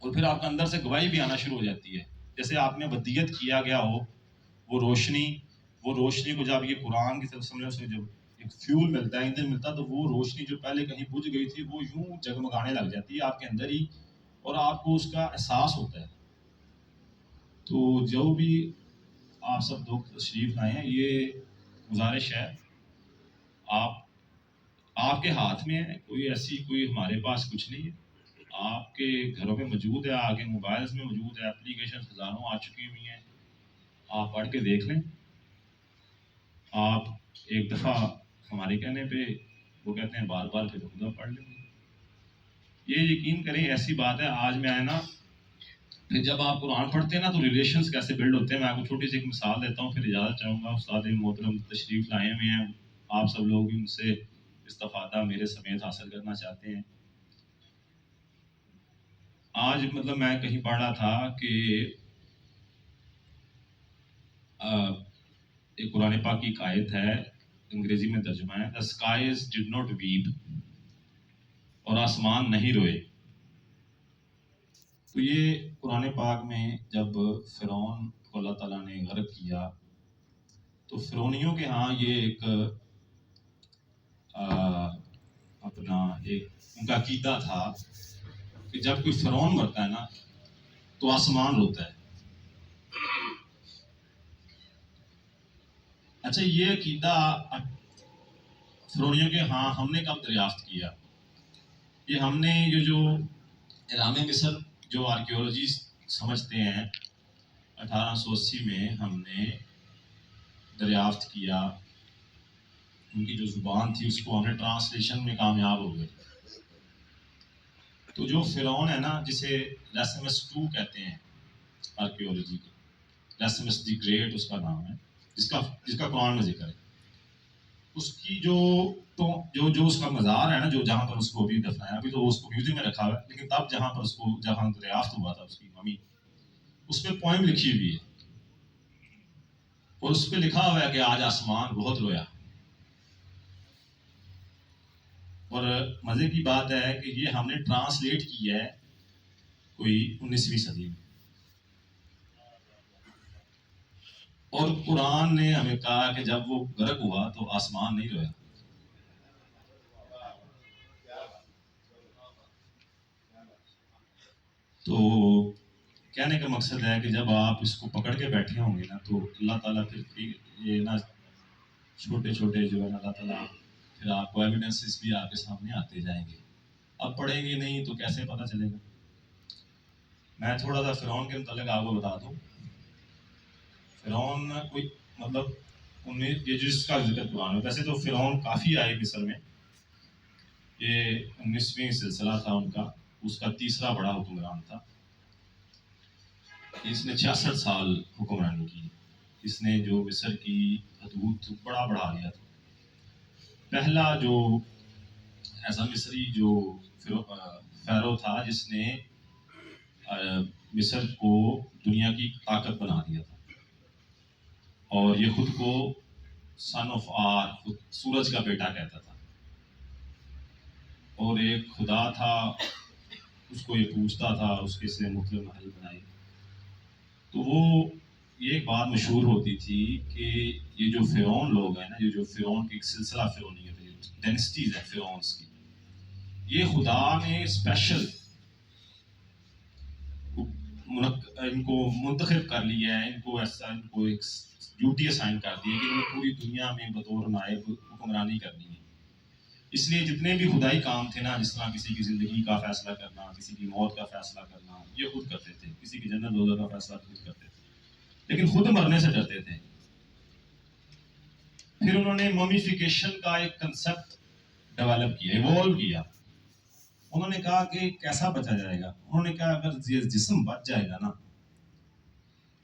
اور پھر آپ کے اندر سے گواہی بھی آنا شروع ہو جاتی ہے. جیسے آپ نے ودیت کیا گیا ہو, وہ روشنی کو جب یہ قرآن کی طرف سمجھو سے جب ایک فیول ملتا ہے, ایندھن ملتا ہے, تو وہ روشنی جو پہلے کہیں بجھ گئی تھی وہ یوں جگمگانے لگ جاتی ہے آپ کے اندر ہی, اور آپ کو اس کا احساس ہوتا ہے. تو جو بھی آپ سب لوگ تشریف لائے ہیں, یہ گزارش ہے آپ کے ہاتھ میں ہے. کوئی ہمارے پاس کچھ نہیں ہے. آپ کے گھروں میں موجود ہے, آگے موبائلز میں موجود ہے, اپلیکیشن ہزاروں آ چکی ہوئی ہیں. آپ پڑھ کے دیکھ لیں. آپ ایک دفعہ ہمارے کہنے پہ وہ کہتے ہیں بار بار پھر خدا پڑھ لیں. یہ یقین کریں ایسی بات ہے. آج میں آئے نا, پھر جب آپ قرآن پڑھتے ہیں نا تو ریلیشنز کیسے بلڈ ہوتے ہیں. میں آپ کو چھوٹی سی ایک مثال دیتا ہوں, پھر اجازت چاہوں گا. استاد محترم تشریف لائے ہوئے ہیں, آپ سب لوگ ان سے استفادہ میرے سمیت حاصل کرنا چاہتے ہیں. آج مطلب میں کہیں پڑھ رہا تھا کہ ایک قرآن پاک کی ایک آیت ہے, انگریزی میں ترجمہ ہے, The skies did not weep, اور آسمان نہیں روئے. تو یہ قرآن پاک میں جب فرعون کو اللہ تعالیٰ نے غرق کیا تو فرعونیوں کے ہاں یہ ایک اپنا ایک ان کا عقیدہ تھا کہ جب کوئی فرعون مرتا ہے نا تو آسمان روتا ہے. اچھا, یہ عقیدہ فرعونیوں کے ہاں ہم نے کب دریافت کیا؟ یہ ہم نے یہ جو اعلام مصر جو آرکیولوجی سمجھتے ہیں 1880 میں ہم نے دریافت کیا، ان کی جو زبان تھی اس کو ہم نے ٹرانسلیشن میں کامیاب ہو گئے. تو جو فرعون ہے نا، جسے لیسمس 2 کہتے ہیں آرکیولوجی کے، لیسمس دی گریٹ اس کا نام ہے، جس کا قرآن میں ذکر ہے، اس کی جو اس کا مزار ہے نا، جو جہاں پر اس کو ابھی دفنایا، ابھی تو اس کو میوزیم میں رکھا ہوا ہے، لیکن تب جہاں پر اس کو جہاں دریافت ہوا تھا اس کی ممی، اس پہ پوئم لکھی ہوئی ہے، اور اس پہ لکھا ہوا ہے کہ آج آسمان بہت رویا. اور مزے کی بات ہے کہ یہ ہم نے ٹرانسلیٹ کی ہے کوئی 19ویں صدی میں، اور قرآن نے ہمیں کہا کہ جب وہ غرق ہوا تو آسمان نہیں رویا. تو کہنے کا مقصد ہے کہ جب آپ اس کو پکڑ کے بیٹھے ہوں گے نا، تو اللہ تعالیٰ پھر یہ نا چھوٹے چھوٹے جو ہے نا، اللہ تعالیٰ پھر آپ کو ایویڈنسز بھی آپ کے سامنے آتے جائیں گے. اب پڑھیں گے نہیں تو کیسے پتہ چلے گا. میں تھوڑا سا فرعون کے متعلق آپ کو بتا دوں. فرعون کوئی مطلب یہ جس کا ذکر قرآن ہے، ویسے تو فرعون کافی آئے مصر میں، یہ 19ویں سلسلہ تھا ان کا، اس کا تیسرا بڑا حکمران تھا. اس نے 66 سال حکمرانی کی. اس نے جو مصر کی حدود بڑا بڑھا لیا تھا. پہلا جو ایسا مصری جو فیرو تھا جس نے مصر کو دنیا کی طاقت بنا دیا تھا، اور یہ خود کو سن آف آر، سورج کا بیٹا کہتا تھا، اور ایک خدا تھا، اس کو یہ پوچھتا تھا، اس کے سے مختلف محل بنائے. تو وہ یہ ایک بات مشہور ہوتی تھی کہ یہ جو فرعون لوگ ہیں نا، یہ جو فرعون کی ایک سلسلہ فرعونیت ہے، ڈینسٹیز ہیں فرعونس کی، یہ خدا نے اسپیشل ان کو منتخب کر لیا ہے، ان کو ایک ڈیوٹی اسائن کر دی ہے کہ انہیں پوری دنیا میں بطور نائب حکمرانی کرنی ہے. اس لیے جتنے بھی خدائی کام تھے نا، جس طرح کسی کی زندگی کا فیصلہ کرنا، کسی کی موت کا فیصلہ کرنا، یہ خود کرتے تھے. کسی کی جنت دوزخ کا فیصلہ خود کرتے تھے، لیکن خود مرنے سے ڈرتے تھے. پھر انہوں نے ممیفیکیشن کا ایک کنسپٹ ڈیولپ کیا، ایوالو کیا. انہوں نے کہا کہ کیسا بچا جائے گا. انہوں نے کہا اگر یہ جسم بچ جائے گا نا،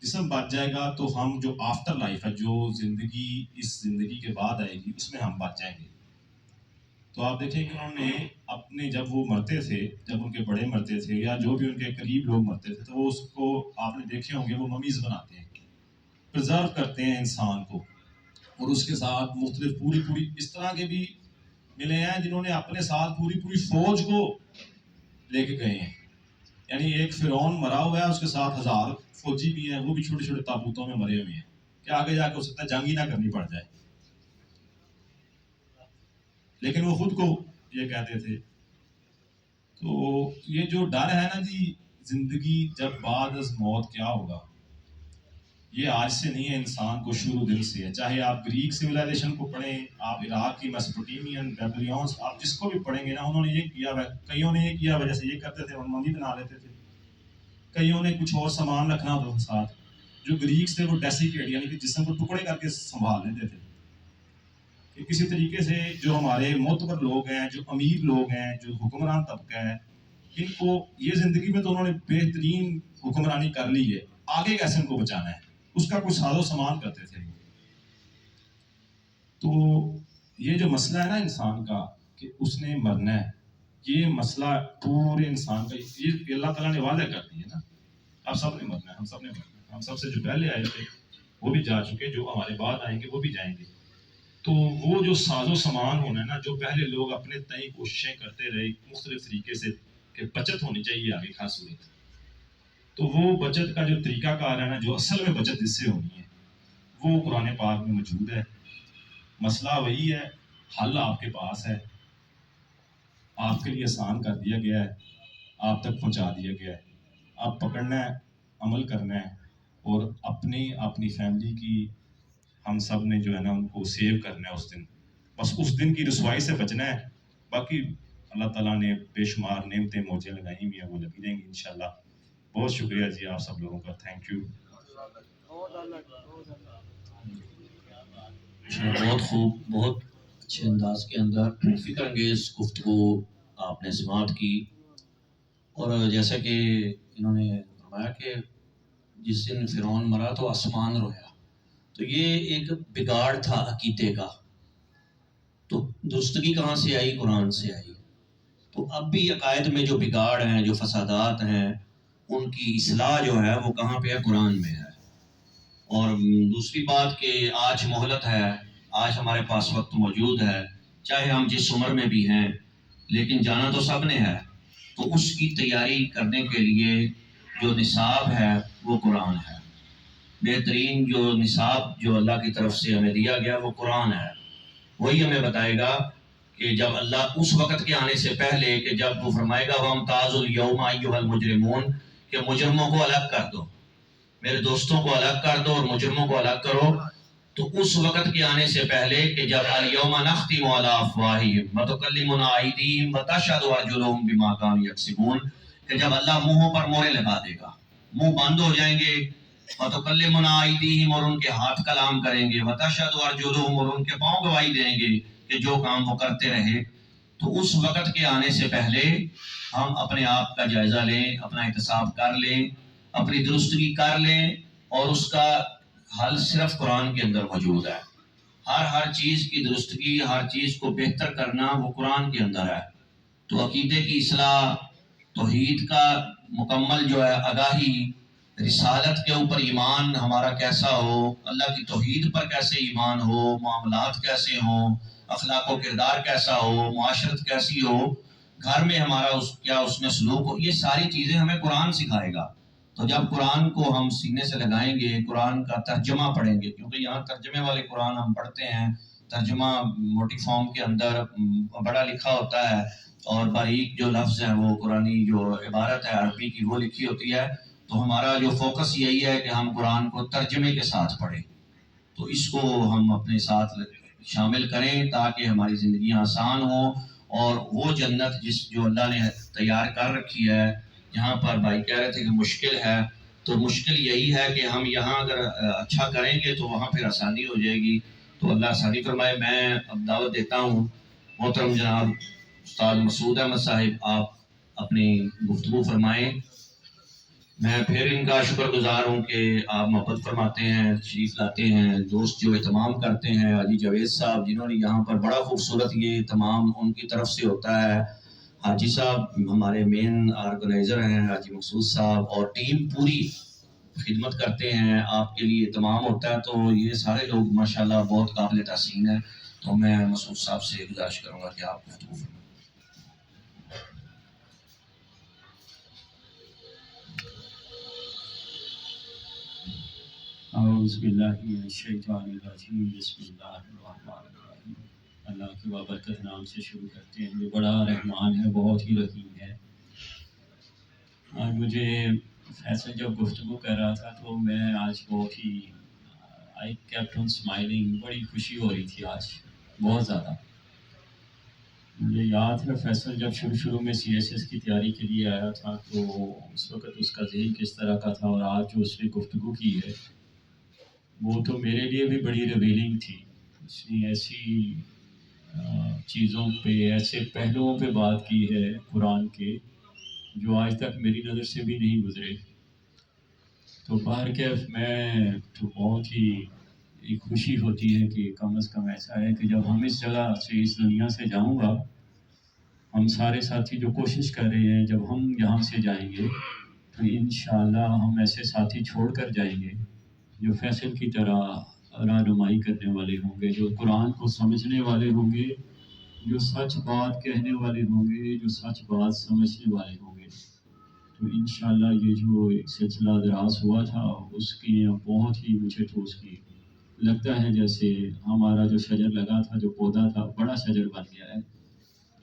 جسم بچ جائے گا تو ہم جو آفٹر لائف ہے، جو زندگی اس زندگی کے بعد آئے گی، اس میں ہم بچ جائیں گے. تو آپ دیکھیں کہ انہوں نے اپنے جب وہ مرتے تھے، جب ان کے بڑے مرتے تھے یا جو بھی ان کے قریب لوگ مرتے تھے، تو وہ اس کو آپ نے دیکھے ہوں گے، وہ ممیز بناتے ہیں، پرزرو کرتے ہیں انسان کو، اور اس کے ساتھ مختلف پوری اس طرح کے بھی ملے ہیں جنہوں نے اپنے ساتھ پوری فوج کو لے کے گئے ہیں. یعنی ایک فرعون مرا ہوا ہے، اس کے ساتھ 1000 فوجی بھی ہیں، وہ بھی چھوٹے چھوٹے تابوتوں میں مرے ہوئے ہیں کہ آگے جا کے ہو سکتا ہے جنگ ہی نہ کرنی پڑ جائے. لیکن وہ خود کو یہ کہتے تھے. تو یہ جو ڈر ہے نا جی، زندگی جب بعد از موت کیا ہوگا، یہ آج سے نہیں ہے، انسان کو شروع دل سے ہے. چاہے آپ گریک سویلائزیشن کو پڑھیں، آپ عراق کی میسوپوٹیمین، بیبلیونس، آپ جس کو بھی پڑھیں گے نا، انہوں نے یہ کیا ہے. کئیوں نے یہ کیا ہے، جیسے یہ کرتے تھے ممی بنا لیتے تھے، کئیوں نے کچھ اور سامان رکھنا ہوتا ساتھ. جو گریکس تھے وہ ڈیسیکیٹ، یعنی کہ جسم کو ٹکڑے کر کے سنبھال لیتے تھے. کہ کسی طریقے سے جو ہمارے معتبر لوگ ہیں، جو امیر لوگ ہیں، جو حکمران طبقہ ہے، ان کو یہ زندگی میں تو انہوں نے بہترین حکمرانی کر لی ہے، آگے کیسے ان کو بچانا ہے، اس کا کچھ ساز و سامان کرتے تھے. تو یہ جو مسئلہ ہے نا انسان کا کہ اس نے مرنا ہے، یہ مسئلہ پورے انسان کا، یہ اللہ تعالیٰ نے وعدہ کر دی ہے نا، آپ سب نے مرنا ہے، ہم سب نے مرنا ہے. ہم سب سے جو پہلے آئے تھے وہ بھی جا چکے، جو ہمارے بعد آئیں گے وہ بھی جائیں گے. تو وہ جو ساز و سامان ہونا ہے نا، جو پہلے لوگ اپنے تئیں کوششیں کرتے رہے مختلف طریقے سے کہ بچت ہونی چاہیے آگے خاص صورت، تو وہ بچت کا جو طریقہ کار ہے نا، جو اصل میں بچت اس سے ہونی ہے، وہ قرآن پاک میں موجود ہے. مسئلہ وہی ہے، حل آپ کے پاس ہے، آپ کے لیے آسان کر دیا گیا ہے، آپ تک پہنچا دیا گیا ہے. آپ پکڑنا ہے، عمل کرنا ہے، اور اپنی فیملی کی ہم سب نے جو ہے نا ان کو سیو کرنا ہے اس دن. بس اس دن کی رسوائی سے بچنا ہے، باقی اللہ تعالیٰ نے بے شمار نعمتیں موجیں لگائی ہوئی ہیں، وہ لگی رہیں گی انشاءاللہ. بہت شکریہ جی آپ سب لوگوں کا، تھینک یو. بہت خوب، بہت اچھے انداز کے اندر فکر انگیز گفتگو آپ نے سماعت کی. اور جیسا کہ انہوں نے فرمایا کہ جس دن فرعون مرا تو آسمان رویا، تو یہ ایک بگاڑ تھا عقیدے کا. تو درستگی کہاں سے آئی؟ قرآن سے آئی. تو اب بھی عقائد میں جو بگاڑ ہیں، جو فسادات ہیں، ان کی اصلاح جو ہے وہ کہاں پہ ہے؟ قرآن میں ہے. اور دوسری بات کہ آج مہلت ہے، آج ہمارے پاس وقت موجود ہے، چاہے ہم جس عمر میں بھی ہیں، لیکن جانا تو سب نے ہے. تو اس کی تیاری کرنے کے لیے جو نصاب ہے وہ قرآن ہے. بہترین جو نصاب جو اللہ کی طرف سے ہمیں دیا گیا وہ قرآن ہے. وہی ہمیں بتائے گا کہ جب اللہ اس وقت کے آنے سے پہلے کہ جب وہ فرمائے گا وَامْتَازُوا الْيَوْمَ أَيُّهَا الْمُجْرِمُونَ، کہ مجرموں کو الگ کر دو، میرے دوستوں کو الگ کر دو اور مجرموں کو الگ کرو. تو اس وقت کے آنے سے پہلے کہ جب الْيَوْمَ نَخْتِمُ عَلَىٰ أَفْوَاهِهِمْ وَتُكَلِّمُنَا أَيْدِيهِمْ وَتَشْهَدُ أَرْجُلُهُمْ بِمَا كَانُوا يَكْسِبُونَ، کہ جب اللہ منہوں پر مورے لگا دے گا، منہ بند ہو جائیں گے. وَتُكَلِّمُنَا أَيْدِيهِمْ، اور ان کے ہاتھ کلام کریں گے. وَتَشْهَدُ أَرْجُلُهُمْ، اور ان کے پاؤں گواہی دیں گے کہ جو کام وہ کرتے رہے. تو اس وقت کے آنے سے پہلے ہم اپنے آپ کا جائزہ لیں، اپنا احتساب کر لیں، اپنی درستگی کر لیں، اور اس کا حل صرف قرآن کے اندر موجود ہے. ہر چیز کی درستگی، ہر چیز کو بہتر کرنا وہ قرآن کے اندر ہے. تو عقیدے کی اصلاح، توحید کا مکمل جو ہے آگاہی، رسالت کے اوپر ایمان ہمارا کیسا ہو، اللہ کی توحید پر کیسے ایمان ہو، معاملات کیسے ہوں، اخلاق و کردار کیسا ہو، معاشرت کیسی ہو، گھر میں ہمارا کیا اس میں سلوک ہو، یہ ساری چیزیں ہمیں قرآن سکھائے گا. تو جب قرآن کو ہم سینے سے لگائیں گے، قرآن کا ترجمہ پڑھیں گے، کیونکہ یہاں ترجمے والے قرآن ہم پڑھتے ہیں، ترجمہ موٹی فارم کے اندر بڑا لکھا ہوتا ہے، اور باریک جو لفظ ہیں وہ قرآنی جو عبارت ہے عربی کی وہ لکھی ہوتی ہے. تو ہمارا جو فوکس یہی ہے کہ ہم قرآن کو ترجمے کے ساتھ پڑھیں. تو اس کو ہم اپنے ساتھ شامل کریں تاکہ ہماری زندگیاں آسان ہوں، اور وہ جنت جو اللہ نے تیار کر رکھی ہے، جہاں پر بھائی کہہ رہے تھے کہ مشکل ہے، تو مشکل یہی ہے کہ ہم یہاں اگر اچھا کریں گے تو وہاں پھر آسانی ہو جائے گی. تو اللہ آسانی فرمائے. میں اب دعوت دیتا ہوں محترم جناب استاد مسعود احمد صاحب، آپ اپنی گفتگو فرمائیں. میں پھر ان کا شکر گزار ہوں کہ آپ محبت فرماتے ہیں، تشریف لاتے ہیں. دوست جو اہتمام کرتے ہیں حاجی جاوید صاحب، جنہوں نے یہاں پر بڑا خوبصورت یہ اہتمام ان کی طرف سے ہوتا ہے. حاجی صاحب ہمارے مین آرگنائزر ہیں، حاجی مسعود صاحب، اور ٹیم پوری خدمت کرتے ہیں، آپ کے لیے اہتمام ہوتا ہے. تو یہ سارے لوگ ماشاءاللہ بہت قابل تحسین ہیں. تو میں مسعود صاحب سے گزارش کروں گا کہ آپ گفتگو فرمائیں. اعوذ باللہ من الشیطان الرجیم، بسم اللہ الرحمن الرحیم. اللہ کے بابرکت نام سے شروع کرتے ہیں جو بڑا رحمان ہے، بہت ہی رحیم ہے. آج مجھے فیصل جب گفتگو کر رہا تھا تو میں آج بہت ہی آئی کیپٹ آن اسمائلنگ، بڑی خوشی ہو رہی تھی آج بہت زیادہ. مجھے یاد ہے فیصل جب شروع میں سی ایس ایس کی تیاری کے لیے آیا تھا تو اس وقت اس کا ذہن کس طرح کا تھا، اور آج جو اس نے گفتگو کی ہے وہ تو میرے لیے بھی بڑی ریویلنگ تھی. اس نے ایسی چیزوں پہ، ایسے پہلوؤں پہ بات کی ہے قرآن کے جو آج تک میری نظر سے بھی نہیں گزرے. تو بہرکیف میں تو بہت ہی ایک خوشی ہوتی ہے کہ کم از کم ایسا ہے کہ جب ہم اس جگہ سے، اس دنیا سے جاؤں گا، ہم سارے ساتھی جو کوشش کر رہے ہیں، جب ہم یہاں سے جائیں گے تو انشاءاللہ ہم ایسے ساتھی چھوڑ کر جائیں گے جو فیصل کی طرح رہنمائی کرنے والے ہوں گے، جو قرآن کو سمجھنے والے ہوں گے، جو سچ بات کہنے والے ہوں گے، جو سچ بات سمجھنے والے ہوں گے. تو انشاءاللہ یہ جو ایک سلسلہ دراز ہوا تھا اس کی بہت ہی مجھے ٹھوس کی. لگتا ہے جیسے ہمارا جو شجر لگا تھا، جو پودا تھا، بڑا شجر بن گیا ہے.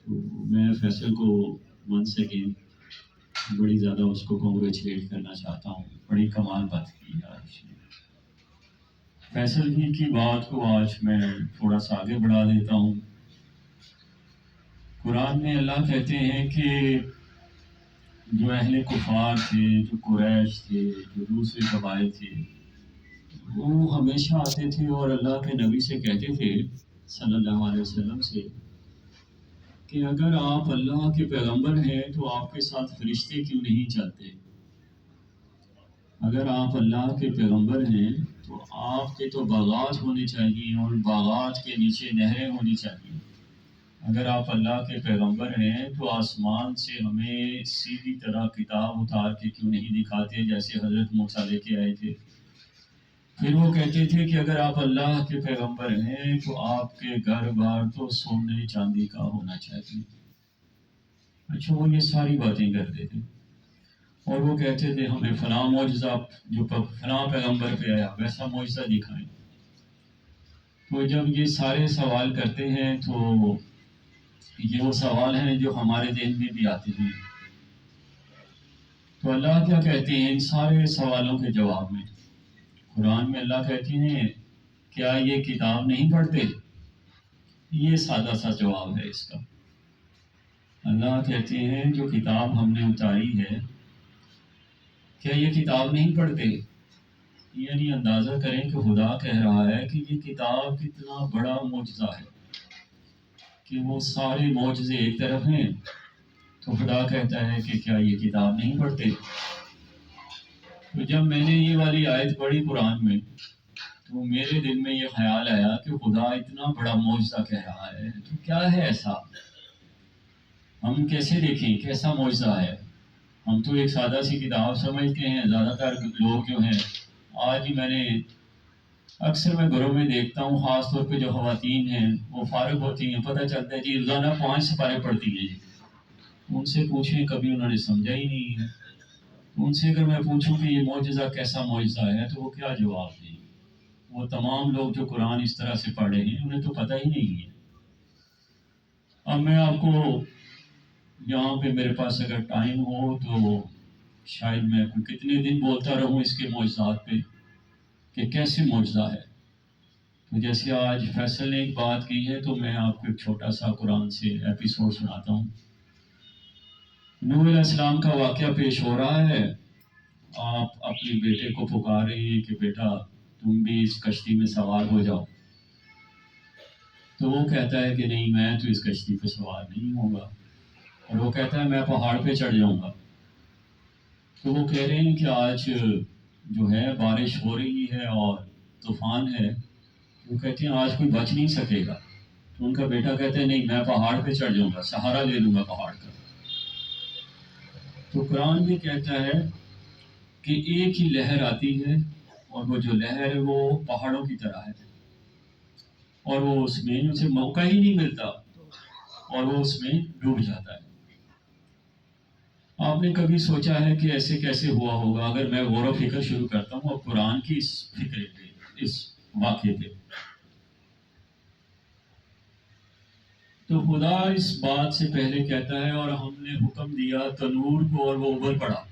تو میں فیصل کو ونس اگین بڑی زیادہ اس کو کنگریچولیٹ کرنا چاہتا ہوں. بڑی کمال بات کی آج. فیصل ہی کی بات کو آج میں تھوڑا سا آگے بڑھا دیتا ہوں. قرآن میں اللہ کہتے ہیں کہ جو اہل کفار تھے، جو قریش تھے، جو دوسرے قبائل تھے، وہ ہمیشہ آتے تھے اور اللہ کے نبی سے کہتے تھے صلی اللہ علیہ وسلم سے کہ اگر آپ اللہ کے پیغمبر ہیں تو آپ کے ساتھ فرشتے کیوں نہیں چلتے؟ اگر آپ اللہ کے پیغمبر ہیں تو آپ کے تو باغات ہونے چاہیے اور باغات کے نیچے نہریں ہونی چاہیے۔ اگر آپ اللہ کے پیغمبر ہیں تو آسمان سے ہمیں سیدھی طرح کتاب اتار کے کیوں نہیں دکھاتے جیسے حضرت موسیٰ لے کے آئے تھے؟ پھر وہ کہتے تھے کہ اگر آپ اللہ کے پیغمبر ہیں تو آپ کے گھر بار تو سونے چاندی کا ہونا چاہیے۔ اچھا، وہ یہ ساری باتیں کرتے تھے اور وہ کہتے تھے ہمیں فلاں معجزہ جو فلاں پیغمبر پہ آیا ویسا معجزہ دکھائیں۔ تو جب یہ سارے سوال کرتے ہیں تو یہ وہ سوال ہیں جو ہمارے ذہن میں بھی آتے ہیں۔ تو اللہ کیا کہتے ہیں ان سارے سوالوں کے جواب میں؟ قرآن میں اللہ کہتے ہیں کیا یہ کتاب نہیں پڑھتے؟ یہ سادہ سا جواب ہے اس کا۔ اللہ کہتے ہیں جو کتاب ہم نے اتاری ہے کیا یہ کتاب نہیں پڑھتے؟ یعنی اندازہ کریں کہ خدا کہہ رہا ہے کہ یہ کتاب کتنا بڑا معجزہ ہے کہ وہ سارے معجزے ایک طرف ہیں، تو خدا کہتا ہے کہ کیا یہ کتاب نہیں پڑھتے؟ تو جب میں نے یہ والی آیت پڑھی قرآن میں تو میرے دل میں یہ خیال آیا کہ خدا اتنا بڑا معجزہ کہہ رہا ہے تو کیا ہے ایسا؟ ہم کیسے دیکھیں کیسا معجزہ ہے؟ ہم تو ایک سادہ سی کتاب سمجھتے ہیں۔ زیادہ تر لوگ جو ہیں آج ہی اکثر میں گھروں میں دیکھتا ہوں، خاص طور پہ جو خواتین ہیں وہ فارغ ہوتی ہیں، پتہ چلتا ہے جی روزانہ 5 سپارے پڑھتی ہیں۔ ان سے پوچھیں کبھی انہوں نے سمجھا ہی نہیں ہے۔ ان سے اگر میں پوچھوں کہ یہ معجزہ کیسا معجزہ ہے تو وہ کیا جواب دیں؟ وہ تمام لوگ جو قرآن اس طرح سے پڑھے ہیں انہیں تو پتہ ہی نہیں ہے۔ اب میں آپ کو یہاں پہ میرے پاس اگر ٹائم ہو تو شاید میں کتنے دن بولتا رہوں اس کے معجزات پہ کہ کیسے معجزہ ہے۔ تو جیسے آج فیصل نے ایک بات کی ہے تو میں آپ کو ایک چھوٹا سا قرآن سے ایپیسوڈ سناتا ہوں۔ نوح علیہ السلام کا واقعہ پیش ہو رہا ہے۔ آپ اپنے بیٹے کو پکار رہے ہیں کہ بیٹا تم بھی اس کشتی میں سوار ہو جاؤ، تو وہ کہتا ہے کہ نہیں میں تو اس کشتی پہ سوار نہیں ہوں گا، اور وہ کہتا ہے میں پہاڑ پہ چڑھ جاؤں گا۔ تو وہ کہہ رہے ہیں کہ آج جو ہے بارش ہو رہی ہے اور طوفان ہے، وہ کہتے ہیں آج کوئی بچ نہیں سکے گا۔ تو ان کا بیٹا کہتا ہے نہیں میں پہاڑ پہ چڑھ جاؤں گا، سہارا لے لوں گا پہاڑ کا۔ تو قرآن بھی کہتا ہے کہ ایک ہی لہر آتی ہے اور وہ جو لہر ہے وہ پہاڑوں کی طرح ہے، اور وہ اس میں اسے موقع ہی نہیں ملتا اور وہ اس میں ڈوب جاتا ہے۔ آپ نے کبھی سوچا ہے کہ ایسے کیسے ہوا ہوگا؟ اگر میں غور و فکر شروع کرتا ہوں اب قرآن کی اس فکر پہ، اس واقعے پہ، تو خدا اس بات سے پہلے کہتا ہے اور ہم نے حکم دیا تنور کو اور وہ ابل پڑا۔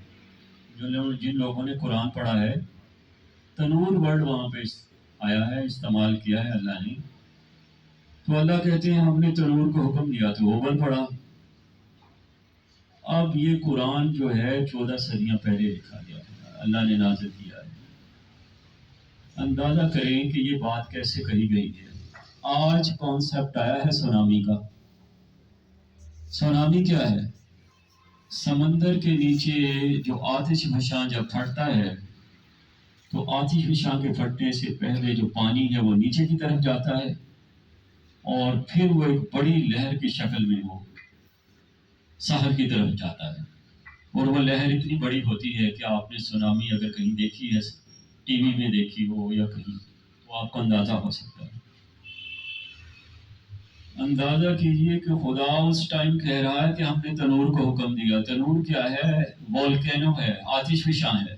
جن لوگوں نے قرآن پڑھا ہے تنور ورڈ وہاں پہ آیا ہے، استعمال کیا ہے اللہ نے۔ تو اللہ کہتے ہیں ہم نے تنور کو حکم دیا تو وہ ابل پڑا۔ اب یہ قرآن جو ہے 14 صدیاں پہلے لکھا گیا ہے، اللہ نے نازل کیا ہے۔ اندازہ کریں کہ یہ بات کیسے کہی گئی ہے۔ آج کانسیپٹ آیا ہے سونامی کا۔ سونامی کیا ہے؟ سمندر کے نیچے جو آتش فشاں جب پھٹتا ہے تو آتش فشاں کے پھٹنے سے پہلے جو پانی ہے وہ نیچے کی طرف جاتا ہے اور پھر وہ ایک بڑی لہر کی شکل میں وہ ساحل کی طرف جاتا ہے، اور وہ لہر اتنی بڑی ہوتی ہے کہ آپ نے سونامی اگر کہیں دیکھی ہے، ٹی وی میں دیکھی ہو یا کہیں، تو آپ کو اندازہ ہو سکتا ہے۔ اندازہ کیجئے کہ خدا اس ٹائم کہہ رہا ہے کہ ہم نے تنور کو حکم دیا۔ تنور کیا ہے؟ والکینو ہے، آتش فشاں ہے۔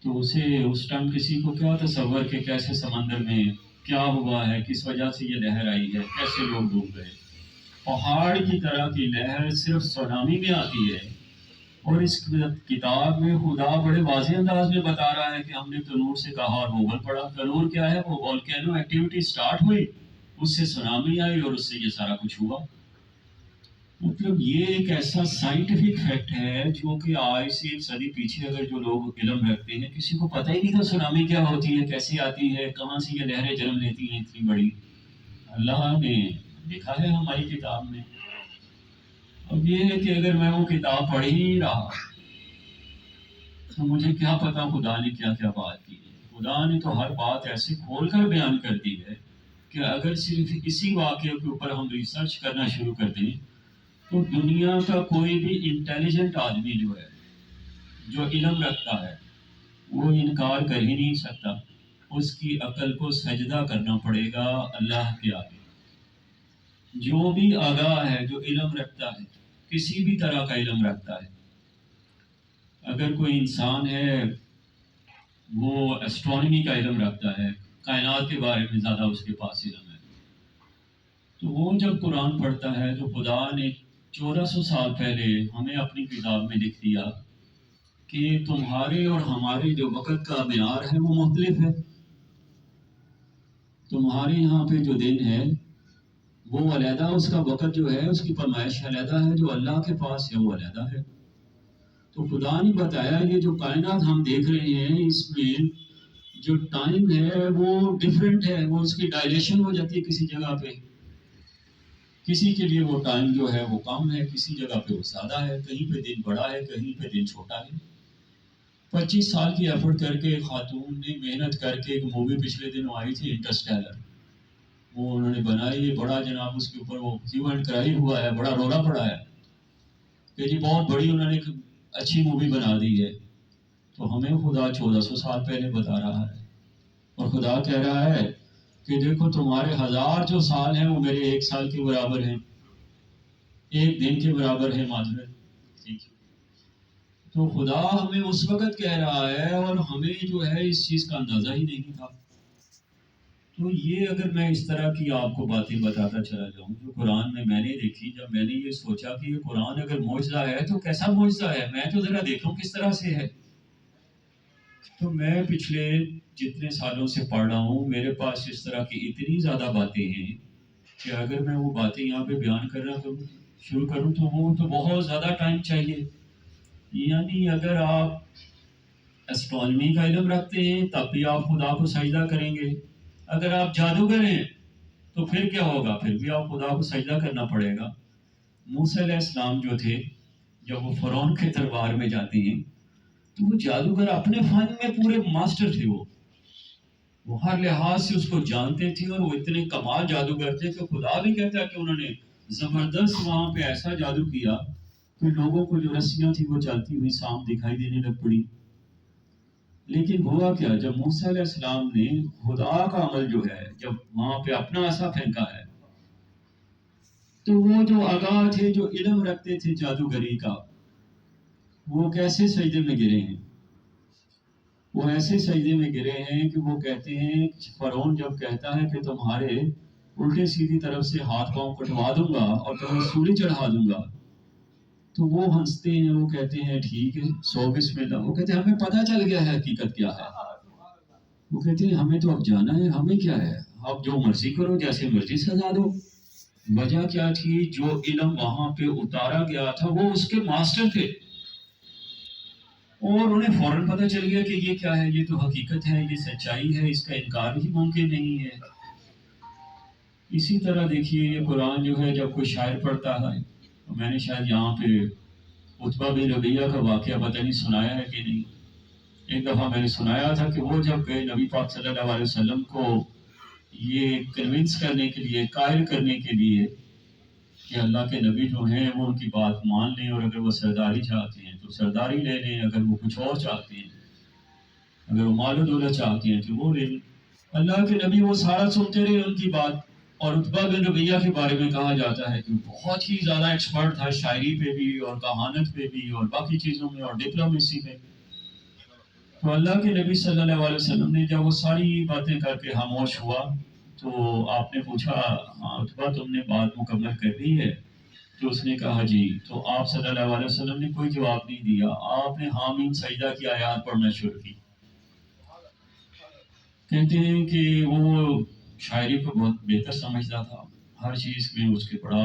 تو اسے اس ٹائم کسی کو کیا تصور کہ کیسے سمندر میں کیا ہوا ہے، کس وجہ سے یہ لہر آئی ہے، کیسے لوگ ڈوب گئے۔ پہاڑ کی طرح کی لہر صرف سونامی میں آتی ہے، اور اس کتاب میں خدا بڑے واضح انداز میں بتا رہا ہے کہ ہم نے تنور سے کہا اور وہ ابل پڑا۔ تنور کیا ہے؟ وہ والکینو ایکٹیویٹی سٹارٹ ہوئی، اس سے سونامی آئی اور اس سے یہ سارا کچھ ہوا۔ مطلب یہ ایک ایسا سائنٹیفک فیکٹ ہے جو کہ آج سے ایک صدی پیچھے اگر جو لوگ علم رکھتے ہیں کسی کو پتہ ہی نہیں تھا سونامی کیا ہوتی ہے، کیسے آتی ہے، کہاں سے یہ لہریں جنم لیتی ہیں اتنی بڑی. اللہ نے لکھا ہے ہماری کتاب میں. اب یہ ہے کہ اگر میں وہ کتاب پڑھ ہی نہیں رہا تو مجھے کیا پتا خدا نے کیا کیا بات کی ہے. خدا نے تو ہر بات ایسے کھول کر بیان کر دی ہے کہ اگر صرف اسی واقعے کے اوپر ہم ریسرچ کرنا شروع کر دیں تو دنیا کا کوئی بھی انٹیلیجنٹ آدمی جو ہے، جو علم رکھتا ہے، وہ انکار کر ہی نہیں سکتا. اس کی عقل کو سجدہ کرنا پڑے گا اللہ کے آگے. جو بھی آگاہ ہے، جو علم رکھتا ہے، کسی بھی طرح کا علم رکھتا ہے، اگر کوئی انسان ہے وہ ایسٹرونومی کا علم رکھتا ہے، کائنات کے بارے میں زیادہ اس کے پاس علم ہے، تو وہ جب قرآن پڑھتا ہے تو خدا نے 1400 سال پہلے ہمیں اپنی کتاب میں لکھ دیا کہ تمہارے اور ہمارے جو وقت کا معیار ہے وہ مختلف ہے. تمہارے یہاں پہ جو دن ہے وہ علیحدہ، اس کا وقت جو ہے، اس کی فرمائش علیحدہ ہے، جو اللہ کے پاس ہے وہ علیحدہ ہے. تو خدا نے بتایا یہ جو کائنات ہم دیکھ رہے ہیں اس میں جو ٹائم ہے وہ ڈیفرنٹ ہے، وہ اس کی ڈائلیشن ہو جاتی ہے کسی جگہ پہ. کسی کے لیے وہ ٹائم جو ہے وہ کم ہے، کسی جگہ پہ وہ زیادہ ہے، کہیں پہ دن بڑا ہے، کہیں پہ دن چھوٹا ہے. 25 سال کی ایفرٹ کر کے خاتون نے محنت کر کے ایک مووی پچھلے دنوں آئی تھی انٹرسٹیلر، وہ انہوں نے بنائی ہے. بڑا جناب اس کے اوپر وہ ہیو اینڈ کرائی ہوا ہے، بڑا رولا پڑا ہے کہ جی بہت بڑی انہوں نے ایک اچھی مووی بنا دی ہے. تو ہمیں خدا 1400 سال پہلے بتا رہا ہے اور خدا کہہ رہا ہے کہ دیکھو تمہارے 1000 جو سال ہیں وہ میرے 1 سال کے برابر ہیں، 1 دن کے برابر ہے. معذرت. ٹھیک ہے. تو خدا ہمیں اس وقت کہہ رہا ہے اور ہمیں جو ہے اس چیز کا اندازہ ہی نہیں تھا. تو یہ اگر میں اس طرح کی آپ کو باتیں بتاتا چلا جاؤں جو قرآن میں نے دیکھی، جب میں نے یہ سوچا کہ یہ قرآن اگر معجزہ ہے تو کیسا معجزہ ہے، میں تو ذرا دیکھوں کس طرح سے ہے. تو میں پچھلے جتنے سالوں سے پڑھ رہا ہوں میرے پاس اس طرح کی اتنی زیادہ باتیں ہیں کہ اگر میں وہ باتیں یہاں پہ بیان کرنا شروع کروں تو وہ تو بہت زیادہ ٹائم چاہیے. یعنی اگر آپ ایسٹرونومی کا علم رکھتے ہیں تب بھی آپ خدا کو سجدہ کریں گے. اگر آپ جادوگر ہیں تو پھر کیا ہوگا، پھر بھی آپ خدا کو سجدہ کرنا پڑے گا. موسیٰ علیہ السلام جو تھے جب وہ فرعون کے دربار میں جاتے ہیں تو وہ جادوگر اپنے فن میں پورے ماسٹر تھے. وہ ہر لحاظ سے اس کو جانتے تھے اور وہ اتنے کمال جادوگر تھے کہ خدا بھی کہتا ہے کہ انہوں نے زبردست وہاں پہ ایسا جادو کیا کہ لوگوں کو جو رسیاں تھیں وہ چلتی ہوئی سانپ دکھائی دینے لگ پڑی. لیکن ہوا کیا، جب موسیٰ علیہ السلام نے خدا کا عمل جو ہے جب وہاں پہ اپنا عصا پھینکا ہے تو وہ جو آگاہ تھے، جو علم رکھتے تھے جادوگری کا، وہ کیسے سجدے میں گرے ہیں. وہ ایسے سجدے میں گرے ہیں کہ وہ کہتے ہیں، فرعون جب کہتا ہے کہ تمہارے الٹے سیدھی طرف سے ہاتھ پاؤں کٹوا دوں گا اور تمہیں سولی چڑھا دوں گا، تو وہ ہنستے ہیں، وہ کہتے ہیں ٹھیک ہے، سو بسم اللہ. وہ کہتے ہیں ہمیں پتہ چل گیا ہے حقیقت کیا ہے. وہ کہتے ہیں ہمیں تو اب جانا ہے، ہمیں کیا ہے، اب جو مرضی کرو، جیسے مرضی سزا دو. وجہ کیا تھی، جو علم وہاں پہ اتارا گیا تھا وہ اس کے ماسٹر تھے اور انہیں فوراً پتہ چل گیا کہ یہ کیا ہے، یہ تو حقیقت ہے، یہ سچائی ہے، اس کا انکار ہی ممکن نہیں ہے. اسی طرح دیکھیے یہ قرآن جو ہے جب کوئی شاعر پڑھتا ہے، تو میں نے شاید یہاں پہ عتبہ بن ربیعہ کا واقعہ پتہ نہیں سنایا ہے کہ نہیں. ایک دفعہ میں نے سنایا تھا کہ وہ جب گئے نبی پاک صلی اللہ علیہ وسلم کو یہ کنونس کرنے کے لیے، قائل کرنے کے لیے کہ اللہ کے نبی جو ہیں وہ ان کی بات مان لیں، اور اگر وہ سرداری چاہتے ہیں تو سرداری لے لیں، اگر وہ کچھ اور چاہتے ہیں، اگر وہ مال و دولت چاہتے ہیں تو وہ لے لیں. اللہ کے نبی وہ سارا سنتے رہے ان کی بات. اور عتبہ بن ربیعہ کے بارے میں کہا جاتا ہے کہ بہت ہی زیادہ ایکسپرٹ تھا شاعری پہ بھی اور کہانت پہ بھی اور باقی چیزوں میں اور ڈپلومیسی میں. تو اللہ کے نبی صلی اللہ علیہ وسلم نے جب وہ ساری باتیں کر کے خاموش ہوا تو آپ نے پوچھا ہاں عتبہ تم نے بات مکمل کر دی ہے؟ تو اس نے کہا جی. تو آپ صلی اللہ علیہ وسلم نے کوئی جواب نہیں دیا، آپ نے حامیم سجدہ کی آیات پڑھنا شروع کی. کہتے ہیں کہ وہ شاعری کو بہت بہتر سمجھتا تھا، ہر چیز میں اس کے بڑا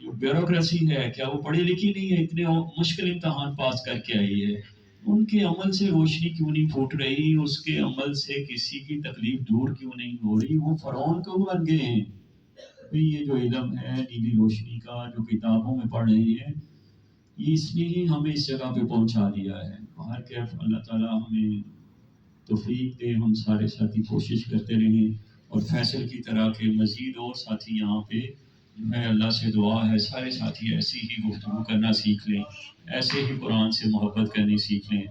جو بیوروکریسی ہے کیا وہ پڑھی لکھی نہیں ہے؟ اتنے مشکل امتحان پاس کر کے آئی ہے، ان کے عمل سے روشنی کیوں نہیں پھوٹ رہی؟ اس کے عمل سے کسی کی تکلیف دور کیوں نہیں ہو رہی؟ وہ فرعون کیوں بن گئے ہیں؟ یہ جو علم ہے نیلی روشنی کا جو کتابوں میں پڑھ رہے ہیں، یہ اس نے ہی ہمیں اس جگہ پہ پہنچا دیا ہے۔ باہر کیف اللہ تعالیٰ ہمیں توفیق دے، ہم سارے ساتھی کوشش کرتے رہیں، اور فیصل کی طرح کے مزید اور ساتھی یہاں پہ جو ہے اللہ سے دعا ہے سارے ساتھی ایسی ہی گفتگو کرنا سیکھ لیں، ایسے ہی قرآن سے محبت کرنی سیکھ لیں۔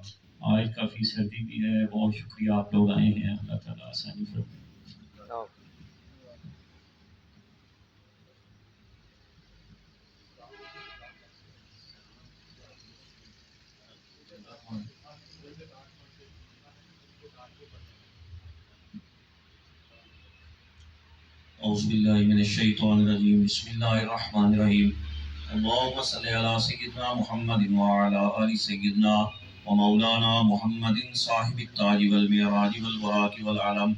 آج کافی سردی بھی ہے، بہت شکریہ آپ لوگ آئے ہیں، اللہ تعالیٰ آسانی فرمائے۔ اعوذ باللہ من الشیطان الرجیم، بسم اللہ الرحمن الرحیم۔ اللہم صلی علی سیدنا محمد وعلی آل سیدنا ومولانا محمد صاحب التاج والمعراج والبراق والعلم،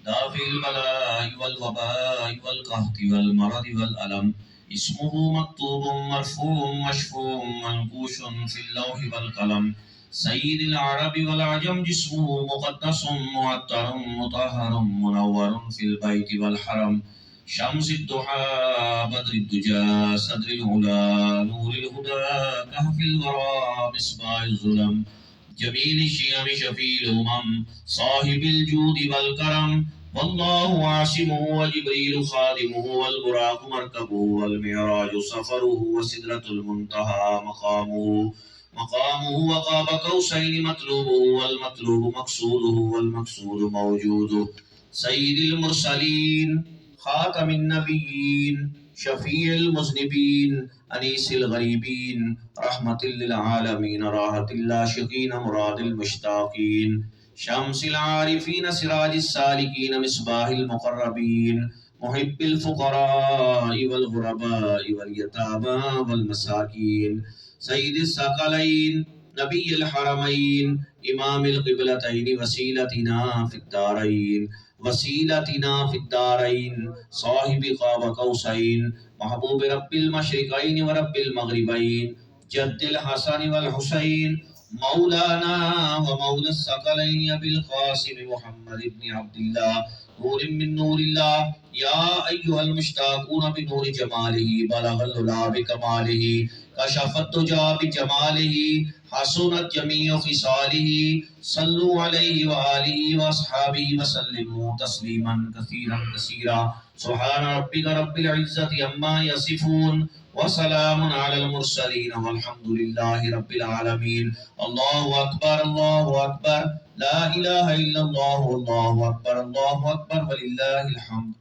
دافع البلاء والوباء والقحط والمرض والألم، اسمہ مکتوب مرفوع مشفوع منقوش فی اللوح والقلم، سید العرب والعجم، جسمہ مقدس معطر مطہر منور فی البیت والحرم، شمس الضحى بدر الدجى صدر العلا نور الهدى كهف الورى مصباح الظلم، جمیل الشیم شفیع الامم صاحب الجود والکرم، واللہ عاصمہ وجبریل خادمہ والبراق مرکبہ والمعراج سفرہ وسدرۃ المنتہى مقامہ وقاب قوسین مطلوبہ والمطلوب مقصودہ والمقصود موجودہ، سید المرسلین خاتم النبیین شفیع المذنبین انیس الغریبین رحمت للعالمین راحت العاشقین مراد المشتاقین، شمس العارفین سراج السالکین مصباح المقربین، محب الفقراء والغرباء والیتامى والمساکین، سید الثقلین نبی الحرمین امام القبلتین وسیلتنا فی الدارین صاحب قاب قوسین، محبوب رب المشرقین ورب المغربین، جد الحسن والحسین، مولانا ومولا الثقلین ابی القاسم محمد بن عبداللہ، نور من نور اللہ، یا ایہا المشتاقون بنور جمالہ، بلغ العلا بکمالہ، کشف الدجى بجمالہ، حسنت جمیع خصالہ، صلو علیہ وآلہ واصحابہ وسلموا تسلیما کثیرا کثیرا، سبحان ربک رب العزت عما یصفون وسلام علی المرسلین والحمد للہ رب العالمین۔ اللہ اکبر لا الہ الا اللہ، اللہ اکبر وللہ الحمد۔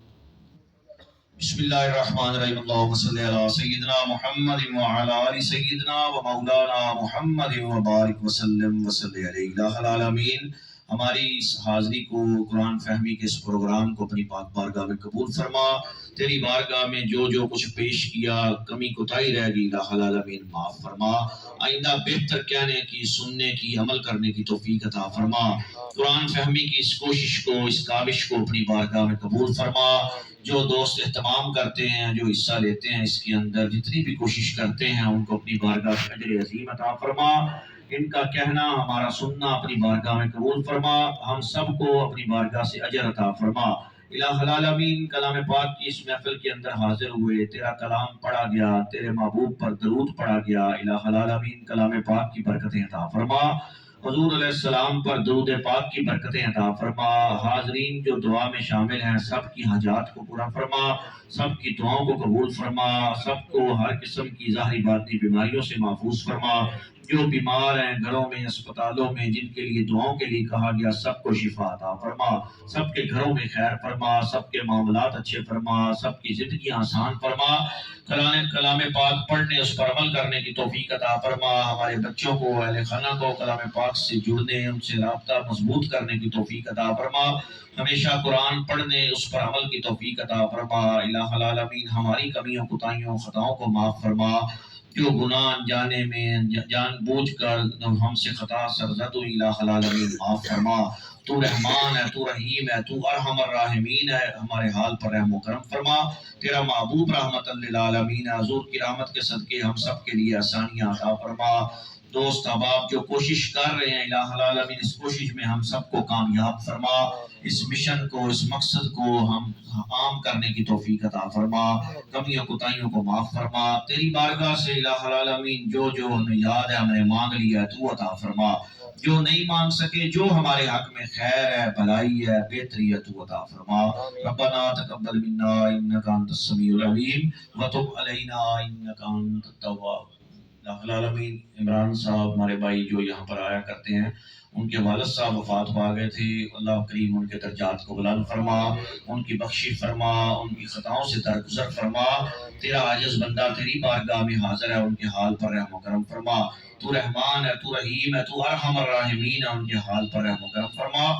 بسم اللہ الرحمن الرحیم، اللہم صلی علی سیدنا محمد وعلی آل سیدنا ومولانا محمد وبارک وسلم وصلی علیہ الہ العالمین۔ ہماری اس حاضری کو، قرآن فہمی کے اس پروگرام کو اپنی پاک بارگاہ میں قبول فرما۔ تیری بارگاہ میں جو کچھ پیش کیا کمی کوتاہی رہ گئی، الہ العالمین معاف فرما۔ آئندہ بہتر کہنے کی، سننے کی، عمل کرنے کی توفیق عطا فرما۔ قرآن فہمی کی اس کوشش کو، اس کاوش کو اپنی بارگاہ میں قبول فرما۔ جو دوست اہتمام کرتے ہیں، جو حصہ لیتے ہیں اس کے اندر، جتنی بھی کوشش کرتے ہیں، ان کو اپنی بارگاہ میں اجر عظیم عطا فرما۔ ان کا کہنا، ہمارا سننا اپنی بارگاہ میں قبول فرما۔ ہم سب کو اپنی بارگاہ سے اجر عطا فرما۔ الہ العالمین، کلام پاک کی اس محفل کے اندر حاضر ہوئے، تیرا کلام پڑھا گیا، تیرے محبوب پر درود پڑھا گیا، الہ العالمین کلام پاک کی برکتیں عطا فرما۔ حضور علیہ السلام پر درود پاک کی برکتیں عطا فرما۔ حاضرین جو دعا میں شامل ہیں، سب کی حاجات کو پورا فرما، سب کی دعاؤں کو قبول فرما، سب کو ہر قسم کی ظاہری باطنی بیماریوں سے محفوظ فرما۔ جو بیمار ہیں گھروں میں، اسپتالوں میں، جن کے لیے دعاؤں کے لیے کہا گیا، سب کو شفا عطا فرما، سب کے گھروں میں خیر فرما، سب کے معاملات اچھے فرما، سب کی زندگی آسان فرما۔ کلام پاک پڑھنے، اس پر عمل کرنے کی توفیق عطا فرما۔ ہمارے بچوں کو، اہل خانہ کو کلام پاک سے جڑنے، ان سے رابطہ مضبوط کرنے کی توفیق عطا فرما۔ ہمیشہ قرآن پڑھنے، اس پر عمل کی توفیق عطا فرما۔ الہ العالمین ہماری کمیوں، کوتاہیوں، خطاؤں کو معاف فرما۔ جو گناہ جانے میں، جان بوجھ کر ہم سے خطا سرزد ہوئی، الہ العالمین معاف فرما۔ تو رحمان ہے، تو رحیم ہے، تو ارحم الراحمین ہے، ہمارے حال پر رحم و کرم فرما۔ تیرا محبوب رحمت للعالمین ہے، حضور کی رحمت کے صدقے ہم سب کے لیے آسانیاں عطا فرما۔ دوست احباب جو کوشش کر رہے ہیں الہ العالمین، اس کوشش میں ہم سب کو کامیاب فرما، اس مشن کو، اس مقصد کو ہم عام کرنے کی توفیق عطا فرما، کمیوں کوتاہیوں کو معاف فرما۔ تیری بارگاہ سے الہ العالمین جو جو ہمیں یاد ہے، ہم نے مانگ لیا ہے، تو عطا فرما۔ جو نہیں مانگ سکے، جو ہمارے حق میں خیر ہے، بھلائی ہے، بہتری ہے، تو عطا فرما۔ ربنا تقبل منا انک انت السمیع العلیم وتب علینا انک انت التواب العالمین۔ عمران صاحب ہمارے بھائی جو یہاں پر آیا کرتے ہیں، ان کے والد صاحب وفات پا گئے تھے، اللہ کریم ان کے درجات کو بلند فرما، ان کی بخشی فرما، ان کی خطاؤں سے درگزر فرما۔ تیرا عاجز بندہ تیری بارگاہ میں حاضر ہے، ان کے حال پر رحم و کرم فرما۔ تو رحمان ہے، تو رحیم ہے، تو ارحم الراحمین ہے، ان کے حال پر رحم و کرم فرما۔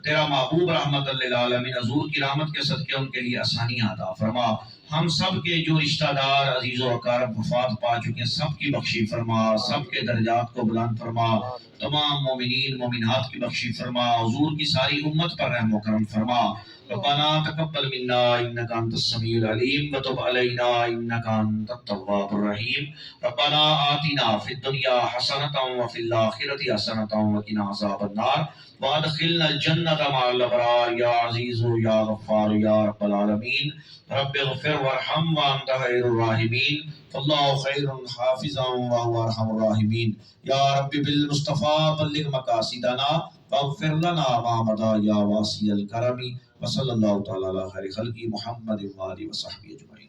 تیرا محبوب رحمت للعالمین حضور کی رحمت کے صدقے ان کے لیے آسانیاں عطا فرما۔ ہم سب کے جو رشتہ دار عزیز و اقارب وفات پا چکے ہیں، سب کی بخشی فرما، سب کے درجات کو بلند فرما، تمام مومنین مومنات کی بخشی فرما، حضور کی ساری امت پر رحم و کرم فرما۔ ربنا تقبل منا انک انت السمیع العلیم وتب علینا انک انت التواب الرحیم۔ ربنا آتنا فی الدنیا حسنۃ وفی الآخرۃ حسنۃ وقنا عذاب النار وادخلنا الجنۃ مع الابرار یا عزیز یا غفار یا رب العالمین۔ رب اغفر وارحم وانت خیر الراحمین فاللہ خیر حافظا وهو ارحم الراحمین۔ یا رب بالمصطفیٰ بلغ مقاصدنا واغفر لنا ما مضى یا واسع الکرم، وصلی اللہ تعالی علی خیر خلقہ محمد وآلہ وصحبہ اجمعین۔